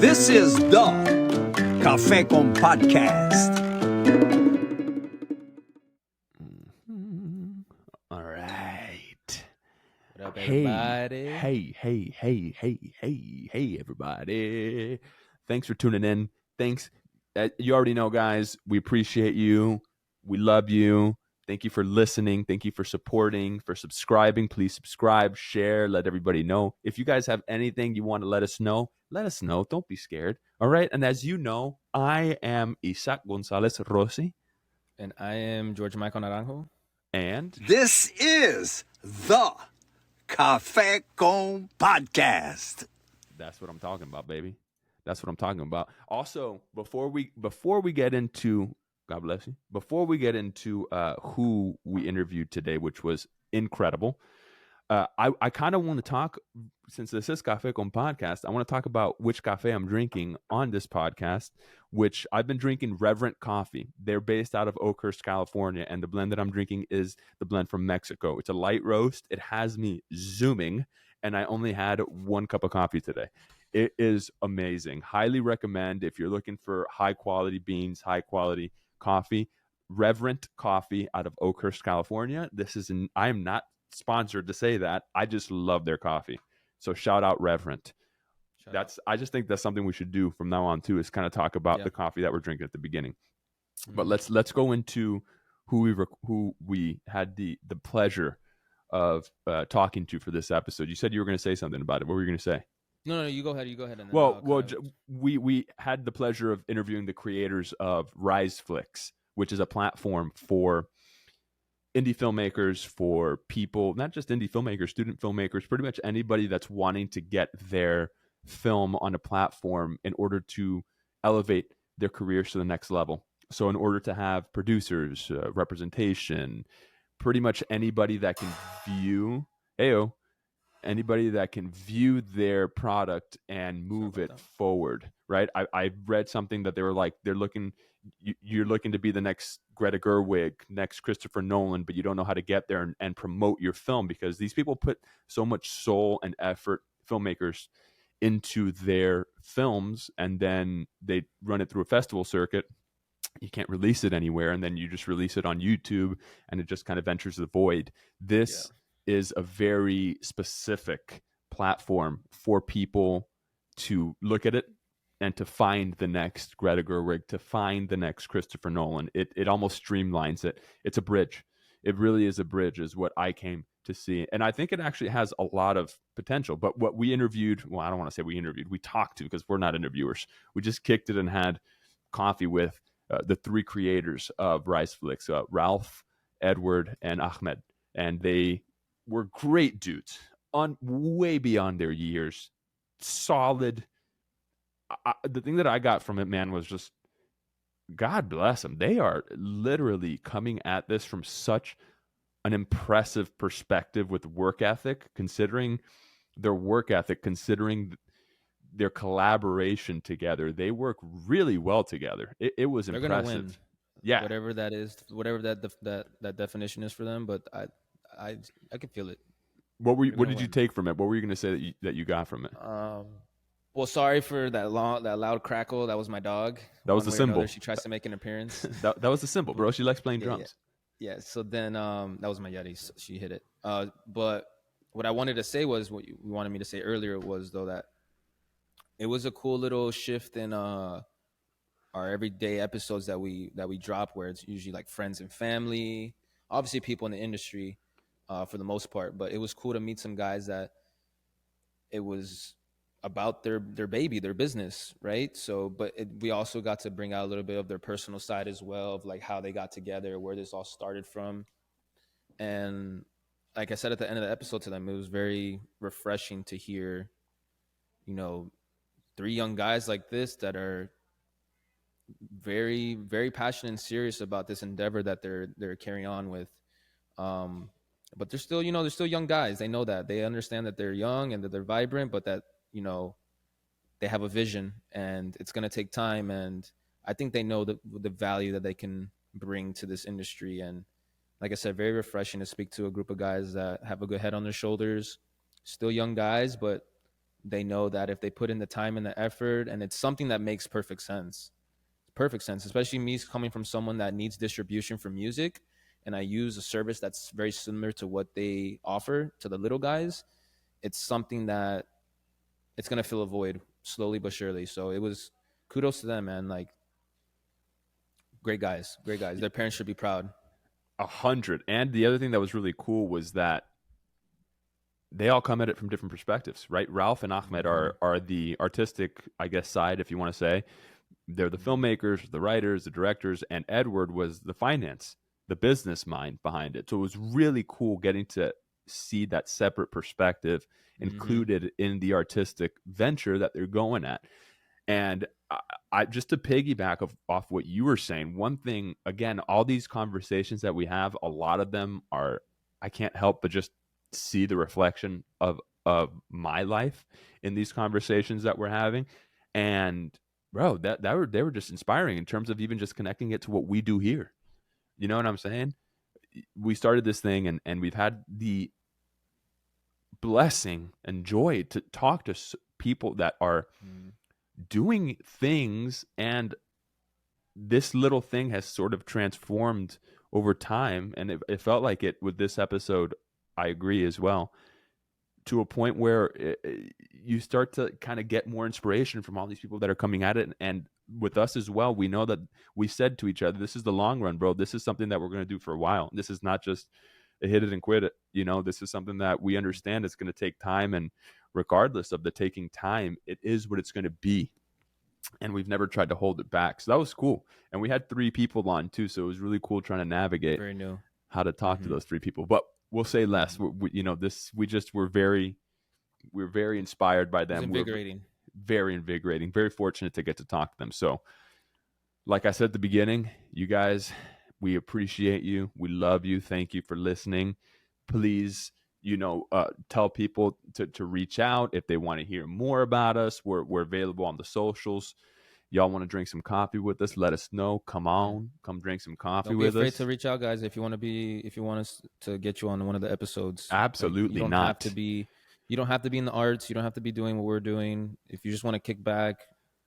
This is the Cafe con Podcast. All right. What up, everybody? Hey, everybody. Thanks for tuning in. Thanks. You already know, guys, we appreciate you. We love you. Thank you for listening. Thank you for supporting, for subscribing. Please subscribe, share, let everybody know. If you guys have anything you want to let us know. Don't be scared. All right. And as you know, I am Isaac Gonzalez Rossi. And I am George Michael Naranjo. And this is the Cafe con Podcast. That's what I'm talking about, baby. That's what I'm talking about. Also, before we get into, God bless you, before we get into who we interviewed today, which was incredible, I kind of want to talk, since this is Cafe con Podcast, I want to talk about which cafe I'm drinking on this podcast, which I've been drinking Reverent coffee. They're based out of Oakhurst, California, and the blend that I'm drinking is the blend from Mexico. It's a light roast. It has me zooming, and I only had 1 cup of coffee today. It is amazing. Highly recommend if you're looking for high quality beans, high quality coffee. Reverent coffee out of Oakhurst, California. I am not sponsored to say that. I just love their coffee. So shout out Reverent. I just think that's something we should do from now on too, is kind of talk about the coffee that we're drinking at the beginning. Mm-hmm. But let's go into who we had the pleasure of talking to for this episode. You said you were going to say something about it. What were you going to say? No, you go ahead. And then we had the pleasure of interviewing the creators of Flix, which is a platform for indie filmmakers, for people, not just indie filmmakers, student filmmakers, pretty much anybody that's wanting to get their film on a platform in order to elevate their careers to the next level. So in order to have producers, representation, pretty much anybody that can view, their product and move it forward, right? I read something that they were like, you're looking to be the next Greta Gerwig, next Christopher Nolan, but you don't know how to get there and promote your film, because these people put so much soul and effort, filmmakers, into their films, and then they run it through a festival circuit. You can't release it anywhere, and then you just release it on YouTube, and it just kind of enters the void. This is a very specific platform for people to look at it and to find the next Greta Gerwig, to find the next Christopher Nolan. It almost streamlines it. It's a bridge. It really is a bridge, is what I came to see. And I think it actually has a lot of potential. But what we interviewed, well, I don't want to say we interviewed, we talked to, because we're not interviewers. We just kicked it and had coffee with the 3 creators of Flix, Ralph, Edouard, and Ahmad. And they were great dudes, way beyond their years, solid. The thing that I got from it, man, was just, God bless them. They are literally coming at this from such an impressive perspective with work ethic, considering their collaboration together. They work really well together. It was impressive. They're gonna win. Yeah, whatever that is, whatever that definition is for them. But I can feel it. What did you take from it? What were you going to say that you got from it? Well, sorry for that loud crackle. That was my dog. That was the symbol. She tries to make an appearance. that was the symbol, bro. She likes playing drums. Yeah. So then that was my Yeti. So she hit it. But what I wanted to say was, what you wanted me to say earlier was, though, that it was a cool little shift in our everyday episodes that we drop, where it's usually like friends and family, obviously people in the industry for the most part. But it was cool to meet some guys that it was about their baby, their business, right? So, but we also got to bring out a little bit of their personal side as well, of like how they got together, where this all started from. And like I said at the end of the episode to them, it was very refreshing to hear, 3 young guys like this that are very, very passionate and serious about this endeavor that they're carrying on with. But they're still, they're still young guys. They know that. They understand that they're young and that they're vibrant, but that, they have a vision, and it's going to take time. And I think they know the value that they can bring to this industry. And like I said, very refreshing to speak to a group of guys that have a good head on their shoulders, still young guys, but they know that if they put in the time and the effort, and it's something that makes perfect sense, especially me coming from someone that needs distribution for music, and I use a service that's very similar to what they offer to the little guys. It's something that it's going to fill a void slowly but surely. So it was kudos to them, man. Like, great guys. Their parents should be proud. 100. And the other thing that was really cool was that they all come at it from different perspectives, right? Ralph and Ahmed are the artistic, I guess, side, if you want to say. They're the filmmakers, the writers, the directors, and Edward was the finance, the business mind behind it. So it was really cool getting to see that separate perspective included in the artistic venture that they're going at. And I just to piggyback off what you were saying, one thing, again, all these conversations that we have, a lot of them are, I can't help but just see the reflection of my life in these conversations that we're having. And bro, they were just inspiring in terms of even just connecting it to what we do here. You know what I'm saying? We started this thing and we've had the blessing and joy to talk to people that are doing things, and this little thing has sort of transformed over time, and it felt like it with this episode. I agree as well, to a point where you start to kind of get more inspiration from all these people that are coming at it, and with us as well. We know that we said to each other, this is the long run, bro. This is something that we're going to do for a while. This is not just a hit it and quit it. You know, this is something that we understand it's going to take time, and regardless of the taking time, it is what it's going to be. And we've never tried to hold it back. So that was cool. And we had 3 people on too. So it was really cool trying to navigate Very new. how to talk to those 3 people. But we'll say less. We're very inspired by them. It's invigorating. We're very invigorating. Very fortunate to get to talk to them. So like I said at the beginning, you guys, we appreciate you. We love you. Thank you for listening. Please, tell people to reach out if they want to hear more about us. We're available on the socials. Y'all want to drink some coffee with us? Let us know. Come drink some coffee with us. Don't be afraid to reach out, guys. If you want us to get you on one of the episodes. Absolutely you don't not. Have to be, you don't have to be in the arts. You don't have to be doing what we're doing. If you just want to kick back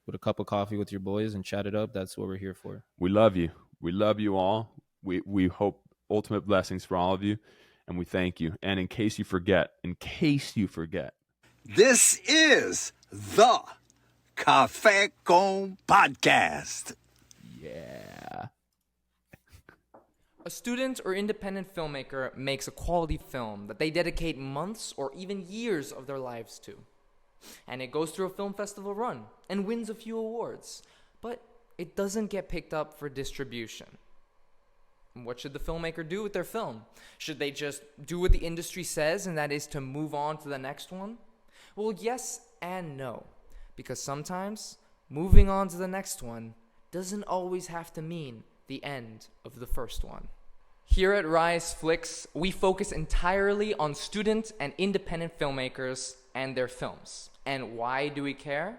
with a cup of coffee with your boys and chat it up, that's what we're here for. We love you. We love you all. We hope ultimate blessings for all of you. And we thank you. And in case you forget, this is the Cafe Con Podcast. Yeah. A student or independent filmmaker makes a quality film that they dedicate months or even years of their lives to. And it goes through a film festival run and wins a few awards. But it doesn't get picked up for distribution. What should the filmmaker do with their film? Should they just do what the industry says, and that is to move on to the next one? Well, yes and no. Because sometimes moving on to the next one doesn't always have to mean the end of the first one. Here at Rise Flix, we focus entirely on student and independent filmmakers and their films. And why do we care?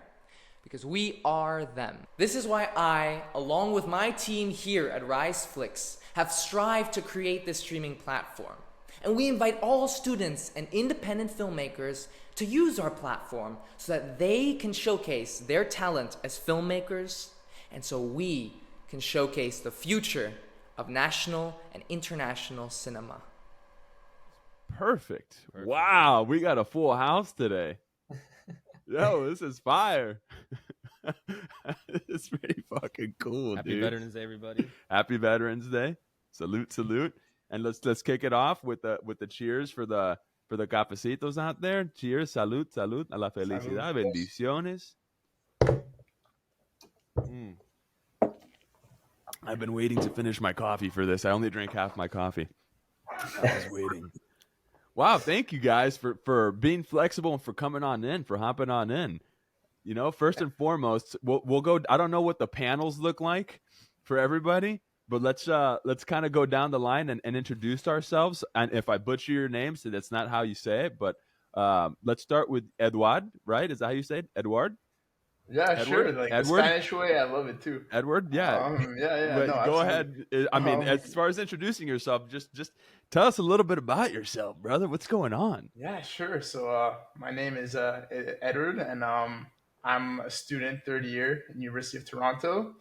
Because we are them. This is why I, along with my team here at Rise Flix, have strived to create this streaming platform. And we invite all students and independent filmmakers to use our platform so that they can showcase their talent as filmmakers, and so we can showcase the future of national and international cinema. Perfect. Wow, we got a full house today. Yo, this is fire. It's pretty fucking cool, Happy dude. Veterans Day, everybody. Happy Veterans Day. Salute. And let's kick it off with the cheers for the cafecitos out there. Cheers, salud a la felicidad. Bendiciones. I've been waiting to finish my coffee for this. I only drank half my coffee. I was waiting. Wow, thank you guys for being flexible and for coming on in, for hopping on in. First and foremost, we'll go. I don't know what the panels look like for everybody, but let's kind of go down the line and introduce ourselves. And if I butcher your name, so that's not how you say it, but let's start with Edouard, right? Is that how you say it? Edouard? Yeah, Edward? sure. Like the Edward? Spanish way, I love it too. Edward, yeah. Yeah, no, But go absolutely. ahead. I mean, Um, as far as introducing yourself, just tell us a little bit about yourself, brother. What's going on? yeah, sure. So, my name is Edouard, and I'm a student, third year in University of Toronto.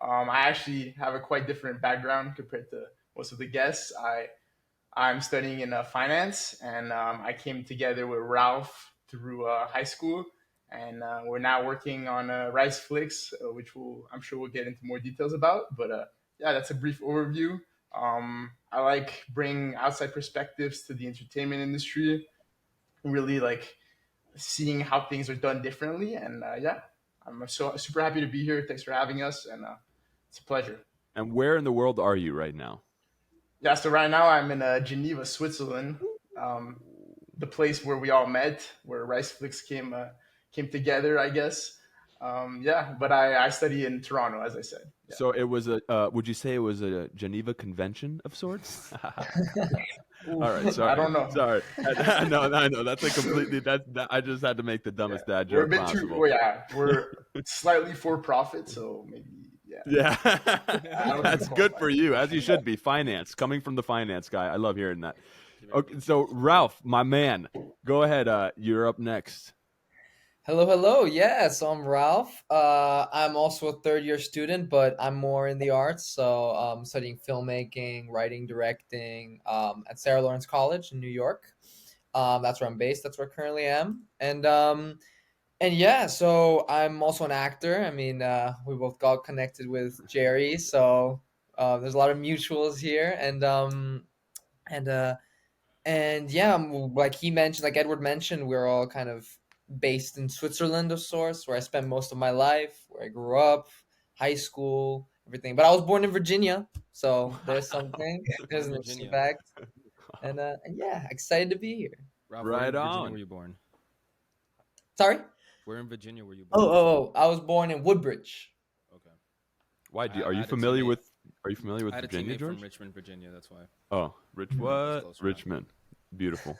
I actually have a quite different background compared to most of the guests. I'm studying in finance, and I came together with Ralph through high school, and we're now working on Rice Flix, which I'm sure we'll get into more details about. But yeah, that's a brief overview. I like bring outside perspectives to the entertainment industry, really like seeing how things are done differently, and yeah, I'm so super happy to be here. Thanks for having us, and it's a pleasure. And where in the world are you right now? Yeah, so right now I'm in Geneva, Switzerland, the place where we all met, where Riceflix came together, I guess. Yeah, but I study in Toronto, as I said. Yeah. So it was a. Would you say it was a Geneva Convention of sorts? All right, sorry. I don't know. Sorry. I know. That's a completely. That I just had to make the dumbest dad We're a joke bit possible. too. Well, yeah, we're slightly for profit, so maybe. Yeah. Yeah, that's good for you, as you should be. Finance, coming from the finance guy, I love hearing that. Okay, so Ralph, my man, go ahead. You're up next. Hello, hello. Yeah, so I'm Ralph. I'm also a third year student, but I'm more in the arts. So I'm studying filmmaking, writing, directing at Sarah Lawrence College in New York. That's where I'm based. That's where I currently am. And yeah, so I'm also an actor. I mean, we both got connected with Jerry, so there's a lot of mutuals here. And yeah, like he mentioned, like Edward mentioned, we're all kind of based in Switzerland of sorts, where I spent most of my life, where I grew up, high school, everything. But I was born in Virginia, so there's something. There's an Virginia. fact. And yeah, excited to be here. Ralph, Right where in on. Virginia were you born? Sorry? Where in Virginia were you born? Oh, I was born in Woodbridge. Okay. Why? I Are you had a familiar teammate- with? Are you familiar with I had a Virginia, teammate George? from Richmond, Virginia. That's why. Oh, what? close, right? Richmond, beautiful.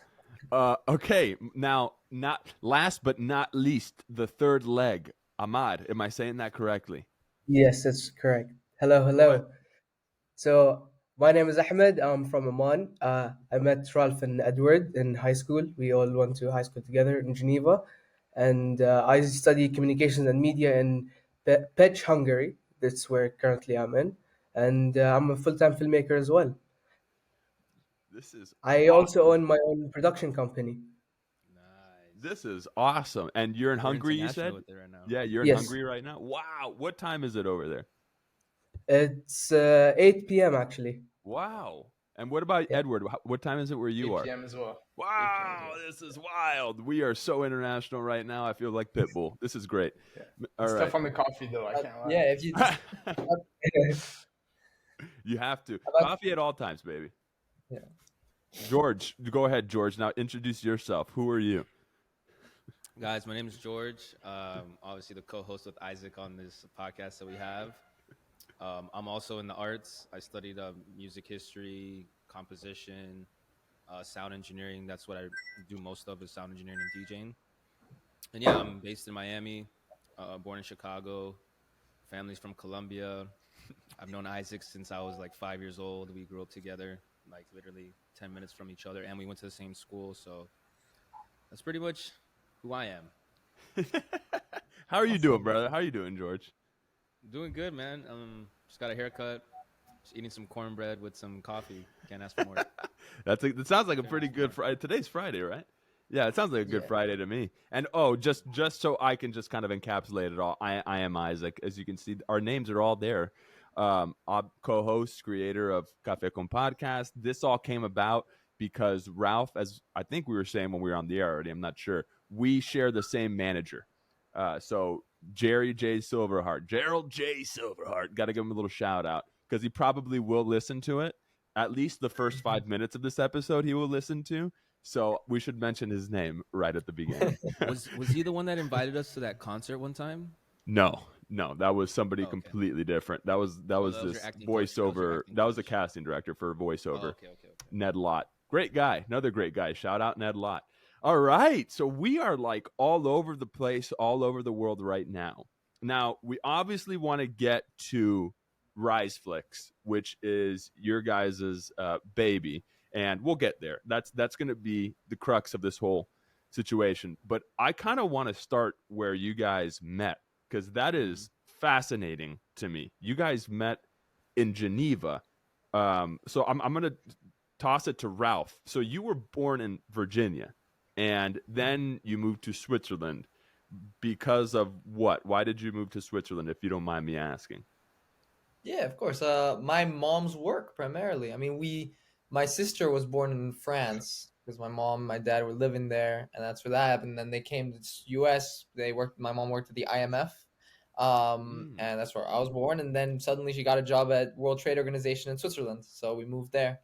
Okay, now, not last but not least, the third leg. Ahmad, am I saying that correctly? Yes, that's correct. Hello, Go hello. ahead. So my name is Ahmad. I'm from Oman. I met Ralph and Edward in high school. We all went to high school together in Geneva, and I study communications and media in Pech, Hungary. That's where currently I'm in, and I'm a full-time filmmaker as well. This is I also own my own production company. Nice. This is awesome. And you're in We're Hungary, you international said? with it right now. Yeah, you're in Yes. Hungary right now. Wow, what time is it over there? It's 8 p.m. actually. Wow. And what about Yeah. Edward? What time is it where you 8 are? p.m. as well. Wow, this is wild. We are so international right now. I feel like Pitbull. This is great. Yeah. All It's right. tough on the coffee though. I can't lie. Yeah, if you You have to. about- Coffee at all times, baby. Yeah. George, go ahead, George. Now introduce yourself. Who are you? Guys, my name is George. Obviously, the co-host with Isaac on this podcast that we have. I'm also in the arts. I studied music history, composition, sound engineering. That's what I do most of is sound engineering and DJing. And yeah, I'm based in Miami, born in Chicago. Family's from Colombia. I've known Isaac since I was like 5 years old. We grew up together, like literally 10 minutes from each other, and we went to the same school. So that's pretty much who I am. How are you doing, brother? How are you doing, George? Doing good, man. Just got a haircut. Just eating some cornbread with some coffee. Can't ask for more. That sounds like a pretty good Friday. Today's Friday, right? Yeah, it sounds like a good Friday to me. And just so I can just kind of encapsulate it all, I am Isaac. As you can see, our names are all there. I'm co-host, creator of Cafecito podcast. This all came about because Ralph, as I think we were saying when we were on the air already, I'm not sure, we share the same manager. So Gerald J. Silverheart, got to give him a little shout out because he probably will listen to it. At least the first 5 minutes of this episode he will listen to. So we should mention his name right at the beginning. Was he the one that invited us to that concert one time? No, that was somebody Okay. completely different. That was that was your this acting coach. That was your voiceover. acting That was the coach. casting director for Oh, voiceover. okay. Ned Lott. Great guy. Another great guy. Shout out Ned Lott. All right. So we are like all over the place, all over the world right now. Now, we obviously want to get to Rise Flix, which is your guys' baby, and we'll get there. That's going to be the crux of this whole situation. But I kind of want to start where you guys met, because that is fascinating to me. You guys met in Geneva. So I'm going to toss it to Ralph. So you were born in Virginia, and then you moved to Switzerland because of what? Why did you move to Switzerland, if you don't mind me asking? Yeah, of course. My mom's work primarily. I mean, my sister was born in France because my mom, and my dad were living there, and that's where that happened. Then they came to the U.S. My mom worked at the IMF, and that's where I was born. And then suddenly she got a job at World Trade Organization in Switzerland, so we moved there,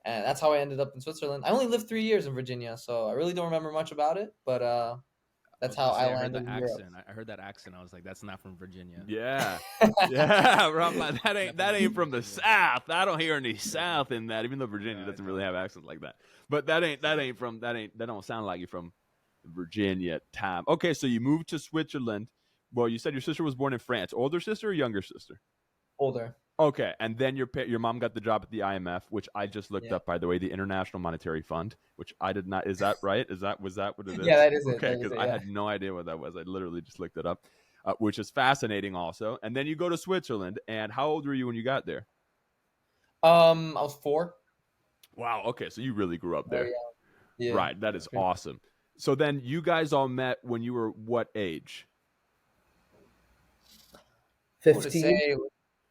and that's how I ended up in Switzerland. I only lived 3 years in Virginia, so I really don't remember much about it, but that's how I landed in Europe. I heard that accent. I was like, that's not from Virginia. Yeah, yeah. I'm like, that ain't from the South. I don't hear any South in that, even though Virginia doesn't really have accents like that. But that don't sound like you're from Virginia. Time. Okay, so you moved to Switzerland. Well, you said your sister was born in France. Older sister or younger sister? Older. Okay, and then your mom got the job at the IMF, which I just looked up, by the way, the International Monetary Fund, which I did not. Is that right? Was that what it is? Yeah, that is it. Okay, because I had no idea what that was. I literally just looked it up, which is fascinating also. And then you go to Switzerland, and how old were you when you got there? I was 4. Wow. Okay, so you really grew up there. Yeah. Right. That is awesome. So then you guys all met when you were what age? 15,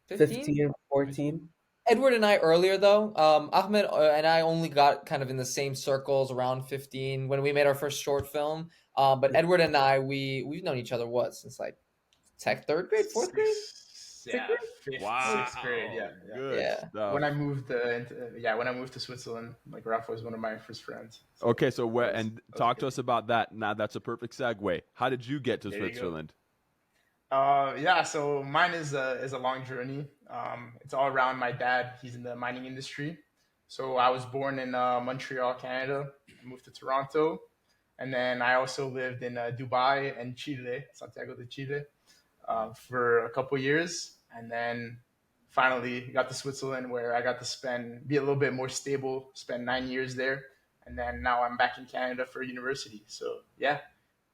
15, 14. Edward and I earlier though. Ahmed and I only got kind of in the same circles around 15 when we made our first short film. But Edward and I, we've known each other since like third grade, fourth grade. Yeah, sixth grade. Yeah, Good stuff. When I moved to Switzerland, like Ralph was one of my first friends. So okay, so talk to us about that. Now that's a perfect segue. How did you get to Switzerland? So mine is a long journey. It's all around my dad. He's in the mining industry. So I was born in Montreal, Canada. I moved to Toronto, and then I also lived in Dubai and Chile, Santiago de Chile, for a couple years, and then finally got to Switzerland, where I got to be a little bit more stable, spend 9 years there, and then now I'm back in Canada for university. So yeah,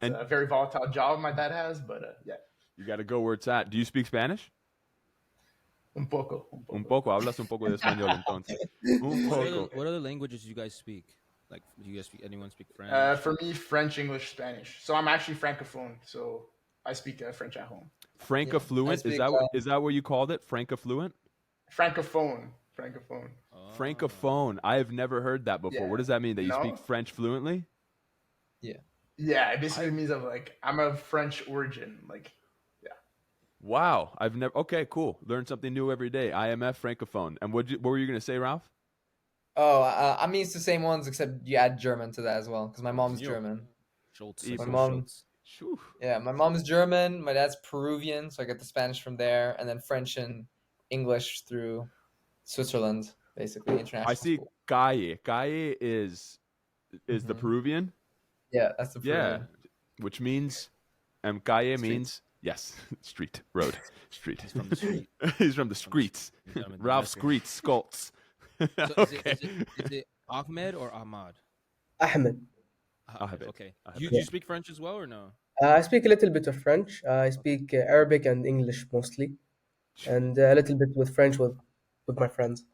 it's a very volatile job my dad has, but yeah. You got to go where it's at. Do you speak Spanish? Un poco. Hablas un poco de español, entonces. Un poco. What other languages do you guys speak? Like, do you guys anyone speak French? For me, French, English, Spanish. So I'm actually francophone. So I speak French at home. Francophone? Is that what you called it? Francophone? Francophone. Oh. Francophone. I have never heard that before. What does that mean? That you speak French fluently? Yeah, it basically means I'm of French origin. Wow, I've never. Okay, cool. Learn something new every day. IMF Francophone. And what were you going to say, Ralph? Oh, I mean it's the same ones except you add German to that as well because my mom's German. My mom is German. My dad's Peruvian, so I get the Spanish from there, and then French and English through Switzerland, basically international. I see. School. Calle is the Peruvian. Yeah, that's the Peruvian. Yeah, which means, calle means. Yes, street, road, street. He's from the street. He's from the streets. Ralph Screets, Skults. So is it Ahmed or Ahmad? Ahmed. Ahmed. Okay. Do you speak French as well or no? I speak a little bit of French. I speak Arabic and English mostly, and a little bit with French with my friends.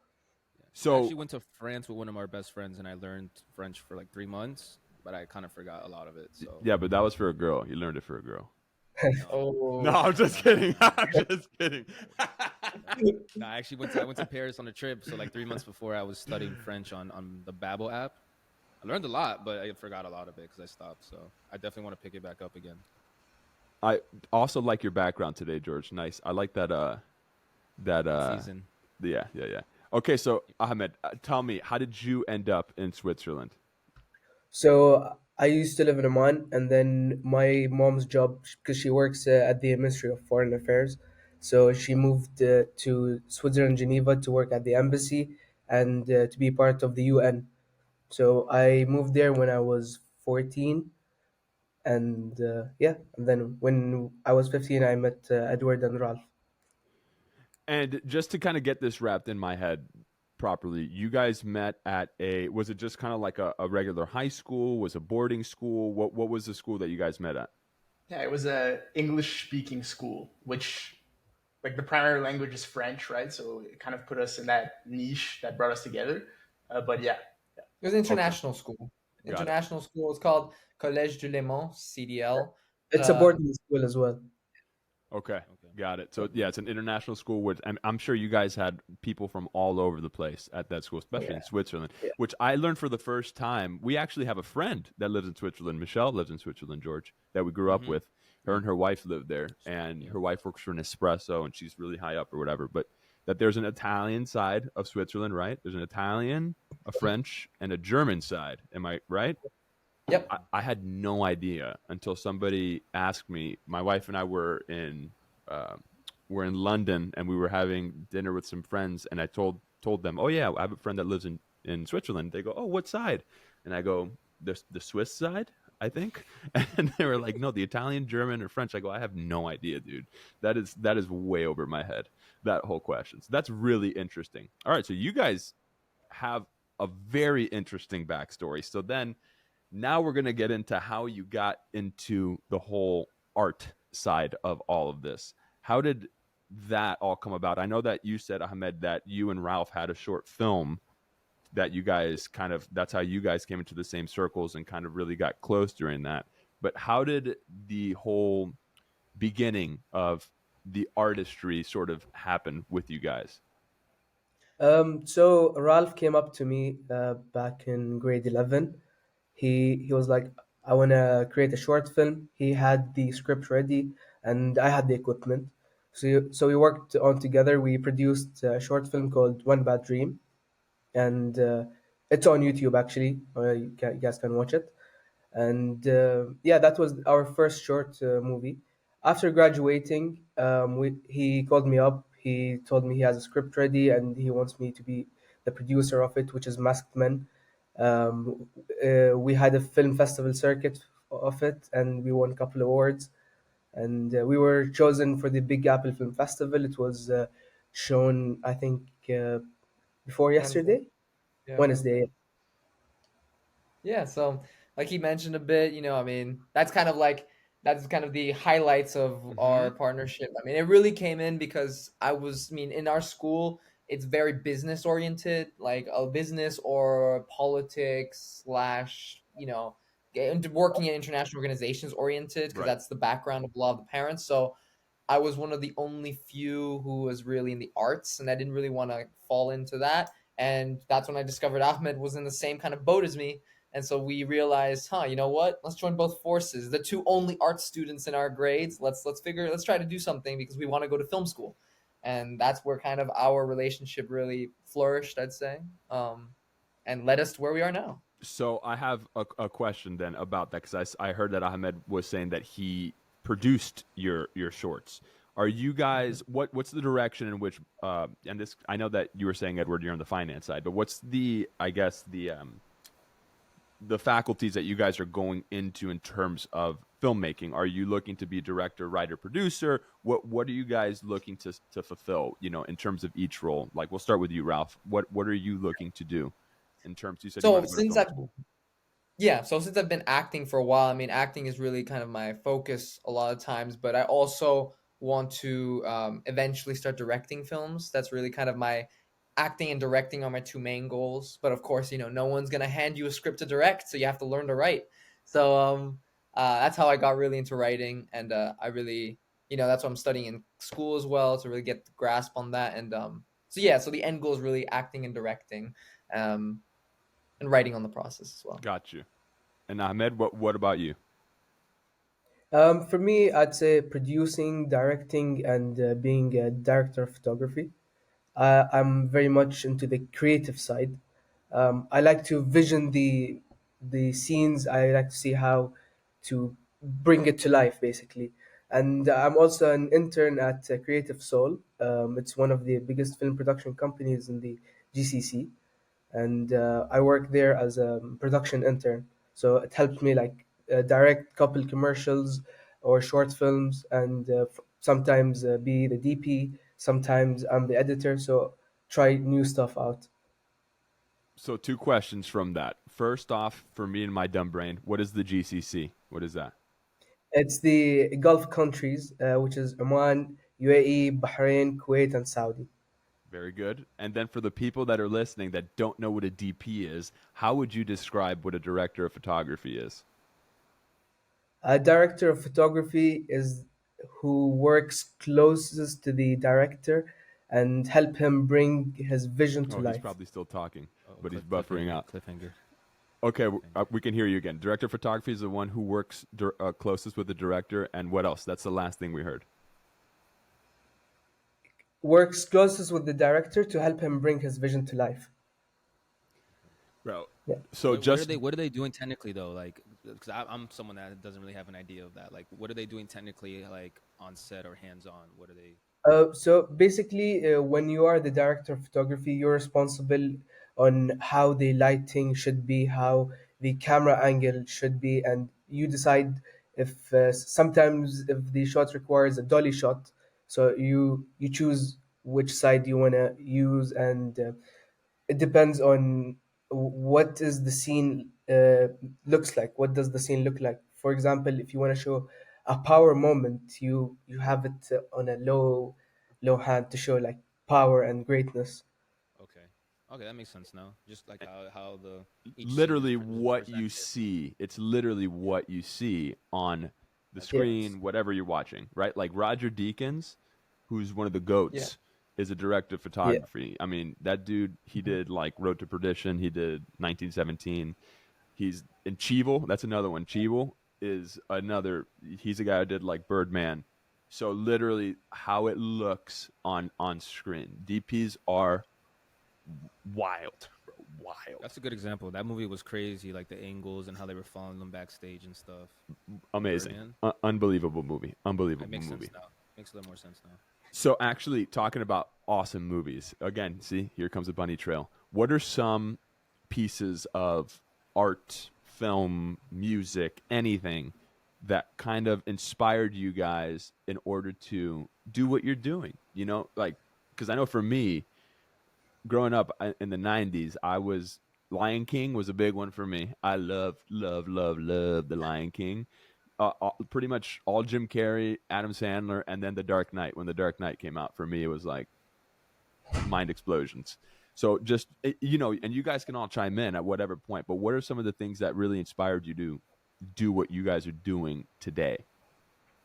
So I actually went to France with one of our best friends, and I learned French for like 3 months, but I kind of forgot a lot of it. So yeah, but that was for a girl. You learned it for a girl. Oh No, I'm just kidding. I'm just kidding. No, I actually went to Paris on a trip. So like 3 months before, I was studying French on the Babbel app. I learned a lot, but I forgot a lot of it because I stopped. So I definitely want to pick it back up again. I also like your background today, George. Nice. I like that. Season. Yeah. Okay, so Ahmed, tell me, how did you end up in Switzerland? So I used to live in Oman, and then my mom's job, because she works at the Ministry of Foreign Affairs, so she moved to Switzerland, Geneva, to work at the embassy and to be part of the UN. So I moved there when I was 14, And yeah, and then when I was 15, I met Edward and Ralph. And just to kind of get this wrapped in my head properly, you guys met at a, was it just kind of like a regular high school? Was a boarding school? What was the school that you guys met at? Yeah, it was a English speaking school, which like the primary language is French, right? So it kind of put us in that niche that brought us together. But yeah, It was an international school. Got it. International school. It's called Collège du Léman, CDL. It's a boarding school as well. Okay, got it. So yeah, it's an international school, which I'm sure you guys had people from all over the place at that school, especially in Switzerland, which I learned for the first time. We actually have a friend that lives in Switzerland. Michelle lives in Switzerland, George, that we grew up with. Her and her wife live there, and her wife works for Nespresso, and she's really high up or whatever. But that there's an Italian side of Switzerland, right? There's an Italian, a French, and a German side. Am I right? Yep. I had no idea until somebody asked me. My wife and I were in London, and we were having dinner with some friends, and I told them, oh yeah, I have a friend that lives in Switzerland. They go, oh, what side? And I go, the Swiss side, I think. And they were like, no, the Italian, German, or French. I go, I have no idea, dude. That is way over my head, that whole question. So that's really interesting. All right, so you guys have a very interesting backstory. So then now we're going to get into how you got into the whole art side of all of this. How did that all come about? I know that you said, Ahmed, that you and Ralph had a short film that you guys kind of, that's how you guys came into the same circles and kind of really got close during that. But how did the whole beginning of the artistry sort of happen with you guys? So Ralph came up to me back in grade 11. He was like, I want to create a short film. He had the script ready, and I had the equipment. So we worked on together. We produced a short film called One Bad Dream, and it's on YouTube actually. You guys can watch it. And yeah, that was our first short movie. After graduating, he called me up. He told me he has a script ready and he wants me to be the producer of it, which is Masked Men. We had a film festival circuit of it, and we won a couple of awards. And we were chosen for the Big Apple Film Festival. It was shown, I think, before yesterday, Yeah. Wednesday. Yeah, so like he mentioned a bit, I mean, that's kind of the highlights of our partnership. I mean, it really came in because in our school, it's very business oriented, like a business or politics slash, working in international organizations oriented, because Right. that's the background of a lot of the parents. So I was one of the only few who was really in the arts, and I didn't really want to fall into that. And that's when I discovered Ahmed was in the same kind of boat as me. And so we realized, you know what? Let's join both forces. The two only art students in our grades. Let's try to do something because we want to go to film school. And that's where kind of our relationship really flourished, I'd say, and led us to where we are now. So I have a question then about that, because I heard that Ahmed was saying that he produced your shorts. Are you guys what's the direction in which and this, I know that you were saying, Edward, you're on the finance side, but what's the faculties that you guys are going into in terms of filmmaking? Are you looking to be director, writer, producer? What are you guys looking to fulfill, in terms of each role? Like, we'll start with you, Ralph. What are you looking to do in terms, you said you So want to go to since film I've school. since I've been acting for a while, I mean, acting is really kind of my focus a lot of times, but I also want to eventually start directing films. That's really kind of my acting and directing are my two main goals. But of course, no one's going to hand you a script to direct, so you have to learn to write. So that's how I got really into writing. And I really, that's what I'm studying in school as well, to really get the grasp on that. And so the end goal is really acting and directing. And writing on the process as well. Got you. And Ahmed, what about you? For me, I'd say producing, directing, and being a director of photography. I'm very much into the creative side. I like to vision the scenes. I like to see how to bring it to life, basically. And I'm also an intern at Creative Soul. It's one of the biggest film production companies in the GCC, and I work there as a production intern. So it helps me like direct couple commercials or short films, and sometimes be the DP. Sometimes I'm the editor, so try new stuff out. So 2 questions from that. First off, for me and my dumb brain, what is the GCC? What is that? It's the Gulf countries, which is Oman, UAE, Bahrain, Kuwait, and Saudi. Very good. And then for the people that are listening that don't know what a DP is, how would you describe what a director of photography is? A director of photography is who works closest to the director and help him bring his vision to Oh, he's life. probably still talking, Oh, but he's buffering out. Cliffhanger. Okay, we can hear you again. Director of photography is the one who works closest with the director. And what else? That's the last thing we heard. Works closest with the director to help him bring his vision to life. Bro. Yeah. So What are they doing technically though? Like, because I'm someone that doesn't really have an idea of that. Like, what are they doing technically, like on set or hands on? What are they? So basically, when you are the director of photography, you're responsible on how the lighting should be, how the camera angle should be, and you decide if sometimes if the shot requires a dolly shot, so you choose which side you want to use, and it depends on what is the scene looks like. What does the scene look like? For example, if you want to show a power moment, you have it on a low hand to show like power and greatness. Okay, okay, that makes sense now. Just like how the each scene is literally what you presented. see. It's literally what you see on the screen, whatever you're watching, right? Like Roger Deakins, who's one of the Yeah. goats, is a director of Yeah. photography. I mean, that dude, he did like Road to Perdition, he did 1917. He's in Cheevel. That's another one. Cheevel is another. He's a guy who did like Birdman. So literally, how it looks on screen. DPs are wild, bro, wild, That's a good example. That movie was crazy, like the angles and how they were following them backstage and stuff. amazing, Birdman? unbelievable movie, That unbelievable makes movie. sense now. Makes a little more sense now. So actually, talking about awesome movies again. See, here comes a bunny trail. What are some pieces of art, film, music, anything that kind of inspired you guys in order to do what you're doing? You know, like, because I know for me, growing up in the 90s, I was Lion King was a big one for me. I love the Lion King. Pretty much all Jim Carrey, Adam Sandler, and then The Dark Knight. When The Dark Knight came out, for me, it was like mind explosions. So just, you know, and you guys can all chime in at whatever point, but what are some of the things that really inspired you to do what you guys are doing today?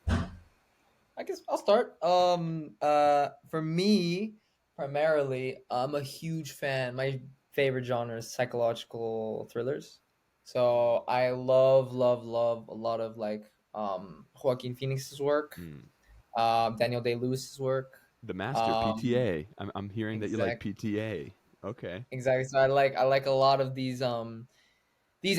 I guess I'll start. For me, primarily, I'm a huge fan. My favorite genre is psychological thrillers. So I love a lot of like Joaquin Phoenix's work, Hmm. Daniel Day-Lewis's work. The Master, Um, PTA. I'm hearing that you like exact, PTA. Okay. exactly. So I like a lot of these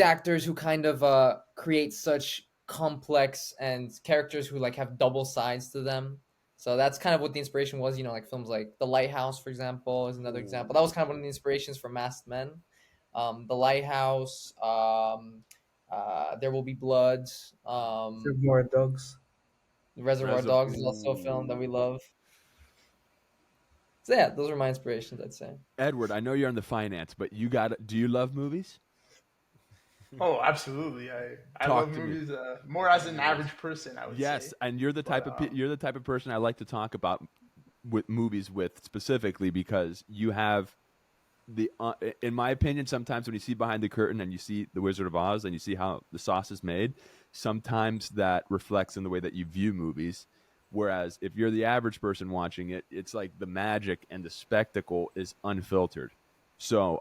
actors who kind of create such complex and characters who like have double sides to them. So that's kind of what the inspiration was, like films like The Lighthouse, for example, is another example. That was kind of one of the inspirations for Masked Men. The Lighthouse, There Will Be Blood, Reservoir Dogs. Reservoir Dogs is also a film that we love. So yeah, those are my inspirations, I'd say. Edward, I know you're in the finance, but do you love movies? Oh, absolutely. I Talk love to me. movies more as an average person, I would say. Yes, and you're the type But you're the type of person I like to talk about with movies with specifically because you have the in my opinion, sometimes when you see behind the curtain and you see the Wizard of Oz and you see how the sauce is made, sometimes that reflects in the way that you view movies. Whereas if you're the average person watching it, it's like the magic and the spectacle is unfiltered. So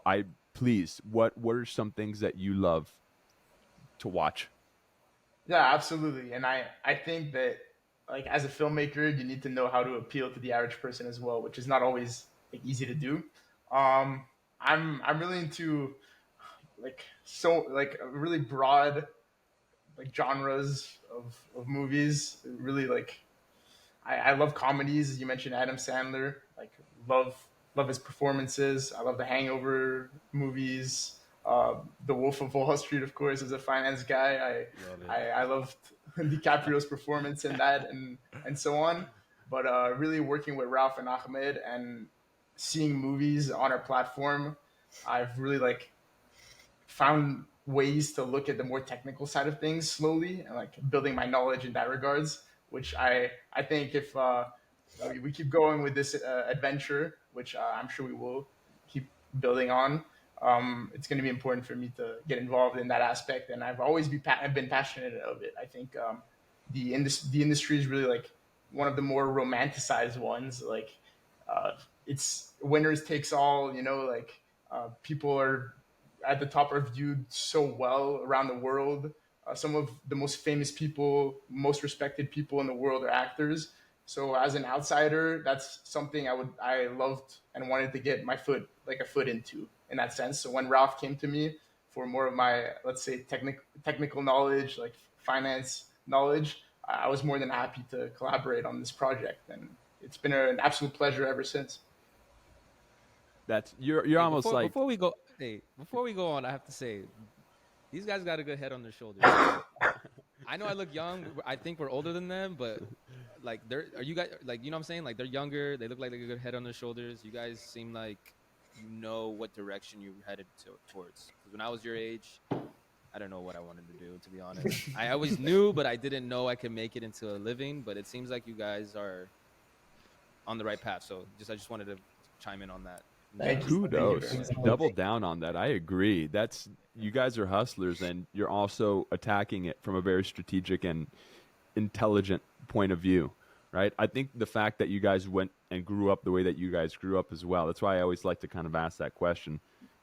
please, what are some things that you love to watch? yeah, absolutely. And I think that like as a filmmaker, you need to know how to appeal to the average person as well, which is not always like easy to do. Um, I'm really into like really broad like genres of movies. Really like I love comedies. You mentioned Adam Sandler. Like love his performances. I love the Hangover movies. The Wolf of Wall Street, of course, as a finance guy. I loved DiCaprio's performance in that, and so on. But really working with Ralph and Ahmed and seeing movies on our platform, I've really like found ways to look at the more technical side of things slowly and like building my knowledge in that regards, which I think if we keep going with this adventure, which I'm sure we will keep building on, it's going to be important for me to get involved in that aspect. And I've always been passionate of it. I think the industry is really like one of the more romanticized ones. Like it's winners takes all, like people are at the top are viewed so well around the world. Some of the most famous people, most respected people in the world are actors. So as an outsider, that's something I loved and wanted to get my foot into in that sense. So when Ralph came to me for more of my, let's say, technical knowledge, like finance knowledge, I was more than happy to collaborate on this project, and it's been an absolute pleasure ever since. That's you're Hey, almost like before we go on, I have to say, these guys got a good head on their shoulders. I know I look young. I think we're older than them, but like, are you guys like, you know what I'm saying? Like, they're younger. They look like they got a good head on their shoulders. You guys seem like you know what direction you're headed towards. Because when I was your age, I don't know what I wanted to do, to be honest. I always knew, but I didn't know I could make it into a living. But it seems like you guys are on the right path. So I just wanted to chime in on that. kudos. Double down on that. I agree. You guys are hustlers, and you're also attacking it from a very strategic and intelligent point of view, right? I think the fact that you guys went and grew up the way that you guys grew up as well, that's why I always like to kind of ask that question,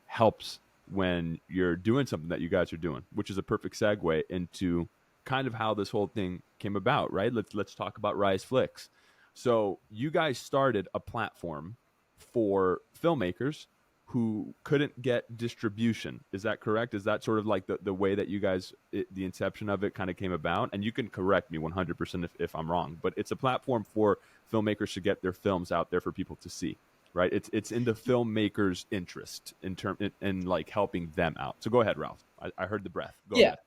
helps when you're doing something that you guys are doing, which is a perfect segue into kind of how this whole thing came about, right? Let's talk about Rise Flix. So you guys started a platform for filmmakers who couldn't get distribution. Is that correct? Is that sort of like the way that you guys, the inception of it kind of came about? And you can correct me 100% if I'm wrong, but it's a platform for filmmakers to get their films out there for people to see, right? It's in the filmmakers' interest in like helping them out. So go ahead, Ralph. I heard the breath. Go ahead.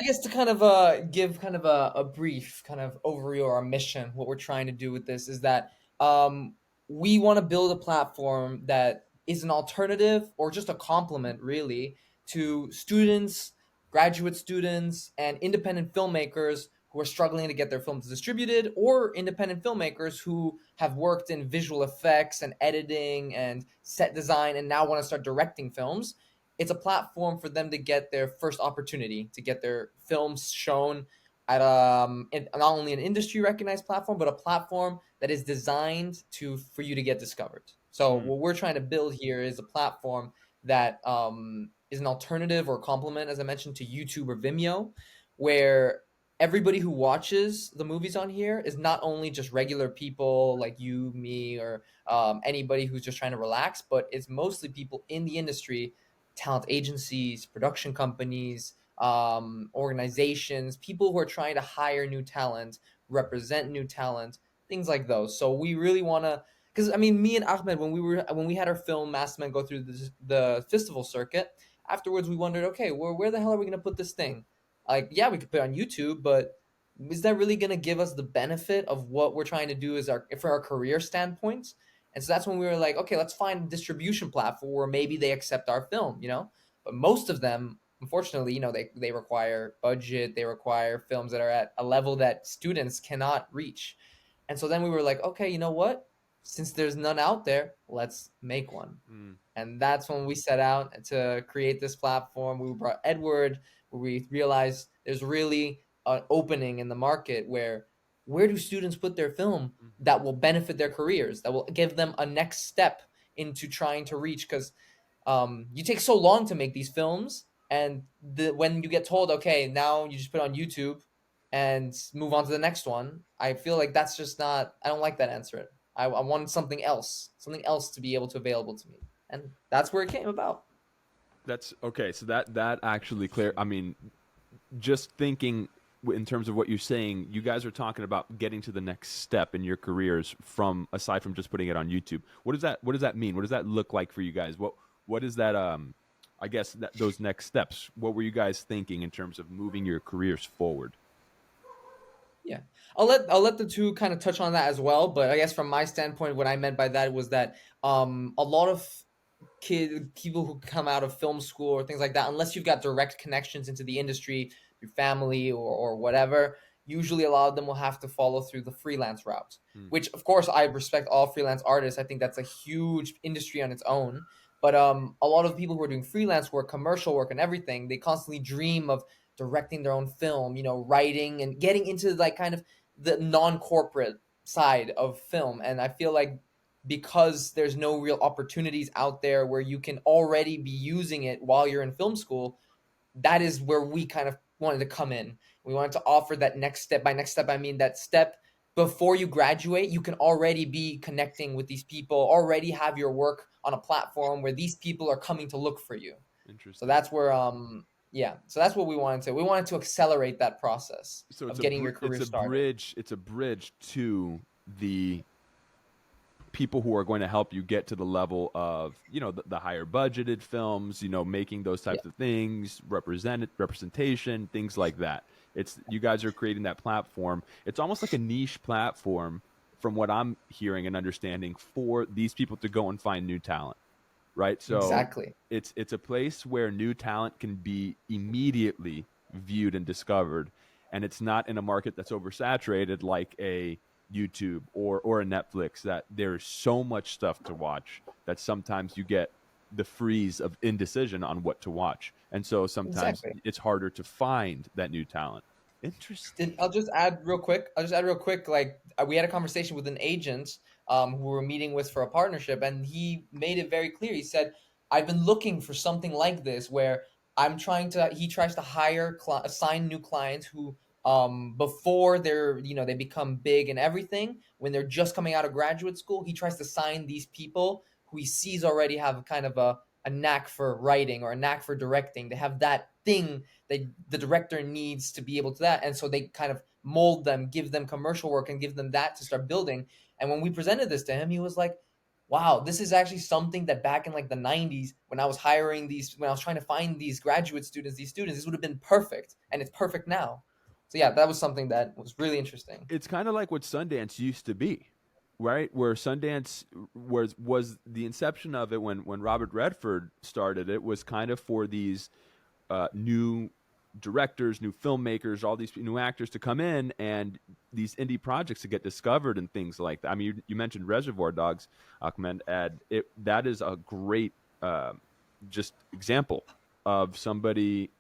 I guess to kind of give kind of a brief kind of overview of our mission, what we're trying to do with this is that we want to build a platform that is an alternative or just a complement, really, to students, graduate students, and independent filmmakers who are struggling to get their films distributed, or independent filmmakers who have worked in visual effects and editing and set design and now want to start directing films. It's a platform for them to get their first opportunity to get their films shown at not only an industry recognized platform, but a platform that is designed for you to get discovered. So what we're trying to build here is a platform that is an alternative or complement, as I mentioned, to YouTube or Vimeo, where everybody who watches the movies on here is not only just regular people like you, me, or anybody who's just trying to relax, but it's mostly people in the industry, talent agencies, production companies, organizations, people who are trying to hire new talent, represent new talent, things like those. So we really want to, because I mean, me and Ahmed, when we had our film Masterman go through the festival circuit, afterwards we wondered, okay, where the hell are we going to put this thing? Like, yeah, we could put it on YouTube, but is that really going to give us the benefit of what we're trying to do for our career standpoint? And so that's when we were like, okay, let's find a distribution platform where maybe they accept our film, But most of them, unfortunately, they require budget, they require films that are at a level that students cannot reach. And so then we were like, okay, you know what? Since there's none out there, let's make one. And that's when we set out to create this platform. We brought Edouard, where we realized there's really an opening in the market where do students put their film that will benefit their careers, that will give them a next step into trying to reach? Because you take so long to make these films, and when you get told, okay, now you just put it on YouTube and move on to the next one, I feel like that's just not, I don't like that answer. I want something else to be able to available to me. And that's where it came about. That's okay. So that actually clear. I mean, just thinking in terms of what you're saying, you guys are talking about getting to the next step in your careers aside from just putting it on YouTube. What does that mean? What does that look like for you guys? What is that? I guess those next steps. What were you guys thinking in terms of moving your careers forward? Yeah, I'll let the two kind of touch on that as well. But I guess from my standpoint, what I meant by that was that a lot of people who come out of film school or things like that, unless you've got direct connections into the industry, your family or whatever, usually a lot of them will have to follow through the freelance route. Which of course I respect all freelance artists. I think that's a huge industry on its own. But a lot of people who are doing freelance work, commercial work, and everything, they constantly dream of directing their own film, writing and getting into like kind of the non-corporate side of film. And I feel like because there's no real opportunities out there where you can already be using it while you're in film school, that is where we kind of wanted to come in. We wanted to offer that next step. By next step, I mean that step before you graduate, you can already be connecting with these people, already have your work on a platform where these people are coming to look for you. So Interesting. that's where so that's what we wanted to accelerate that process So of getting your career started. It's a bridge to the people who are going to help you get to the level of the higher budgeted films, making those types of things, representation, things like that. It's you guys are creating that platform. It's almost like a niche platform from what I'm hearing and understanding for these people to go and find new talent, right? So Exactly. it's a place where new talent can be immediately viewed and discovered, and it's not in a market that's oversaturated like a YouTube or a Netflix, that there's so much stuff to watch that sometimes you get the freeze of indecision on what to watch. And so sometimes Exactly. it's harder to find that new talent. Interesting. I'll just add real quick. Like we had a conversation with an agent who we were meeting with for a partnership, and he made it very clear. He said, "I've been looking for something like this where I'm trying to." He tries to assign new clients who, before they're they become big and everything, when they're just coming out of graduate school, he tries to sign these people who he sees already have kind of a knack for writing or a knack for directing. They have that thing that the director needs to be able to that, and so they kind of mold them, give them commercial work, and give them that to start building. And when we presented this to him, he was like, wow, this is actually something that back in like the 90s, when I was trying to find these graduate students, this would have been perfect, and it's perfect now. So yeah, that was something that was really interesting. It's kind of like what Sundance used to be, right? Where Sundance was the inception of it when Robert Redford started it, was kind of for these new directors, new filmmakers, all these new actors to come in and these indie projects to get discovered and things like that. I mean, you mentioned Reservoir Dogs, Ahmad, and that is a great just example of somebody,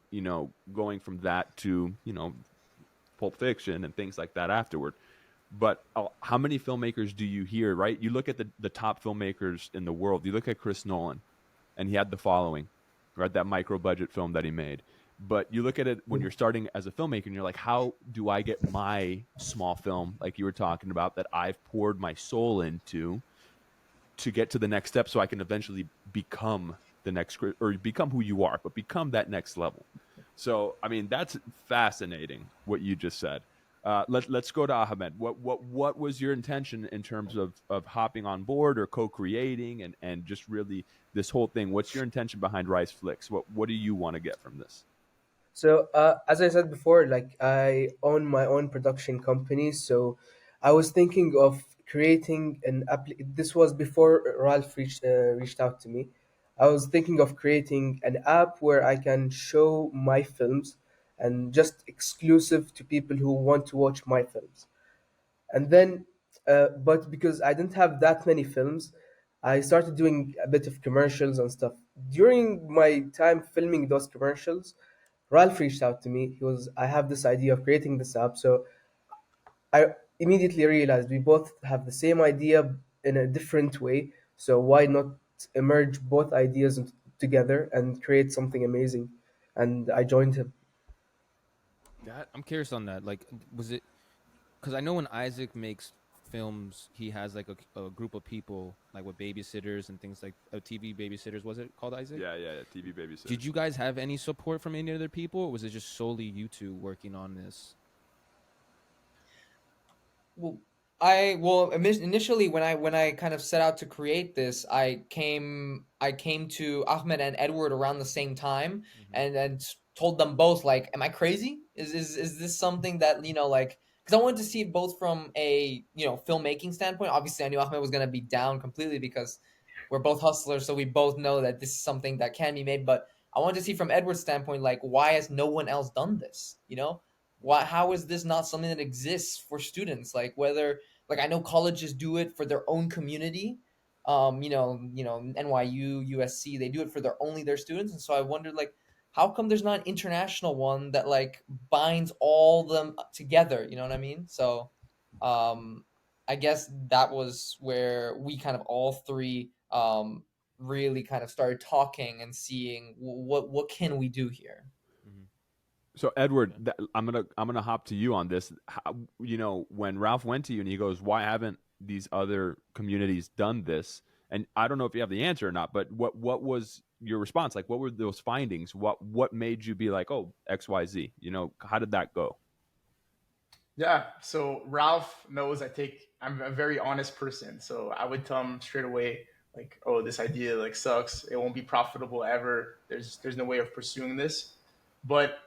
going from that to, Pulp Fiction and things like that afterward. But how many filmmakers do you hear, right? You look at the top filmmakers in the world. You look at Chris Nolan, and he had The Following, right? That micro budget film that he made. But you look at it when you're starting as a filmmaker, and you're like, how do I get my small film, like you were talking about, that I've poured my soul into, to get to the next step so I can eventually become the next, or become who you are, but become that next level. So, I mean, that's fascinating what you just said. Let's go to Ahmed. What was your intention in terms of hopping on board or co-creating and just really this whole thing? What's your intention behind Rice Flix? What do you want to get from this? So, as I said before, like I own my own production company, so I was thinking of creating an app. This was before Ralph reached out to me. I was thinking of creating an app where I can show my films and just exclusive to people who want to watch my films. And then, but because I didn't have that many films, I started doing a bit of commercials and stuff. During my time filming those commercials, Ralph reached out to me. I have this idea of creating this app. So I immediately realized we both have the same idea in a different way. So why not merge both ideas together and create something amazing? And I joined him. I'm curious on that. Like, was it because I know when Isaac makes films, he has like a group of people, like with babysitters and things like TV babysitters. Was it called Isaac? Yeah, TV babysitter. Did you guys have any support from any other people, or was it just solely you two working on this? Well, Initially when I kind of set out to create this, I came to Ahmed and Edward around the same time, and told them both, like, am I crazy? Is this something that, like, because I wanted to see it both from a, filmmaking standpoint. Obviously I knew Ahmed was going to be down completely because we're both hustlers, so we both know that this is something that can be made. But I wanted to see from Edward's standpoint, like, why has no one else done this? How is this not something that exists for students? Like, whether, like, I know colleges do it for their own community. NYU, USC, they do it for their students. And so I wondered, like, how come there's not an international one that, like, binds all them together? You know what I mean? So, I guess that was where we kind of all three really kind of started talking and seeing what can we do here. So Edward, I'm gonna hop to you on this. How, when Ralph went to you and he goes, "Why haven't these other communities done this?" And I don't know if you have the answer or not, but what was your response? Like, what were those findings? What made you be like, "Oh, XYZ"? How did that go? Yeah. So Ralph knows I'm a very honest person. So I would tell him straight away, like, oh, this idea like sucks. It won't be profitable ever. There's no way of pursuing this. But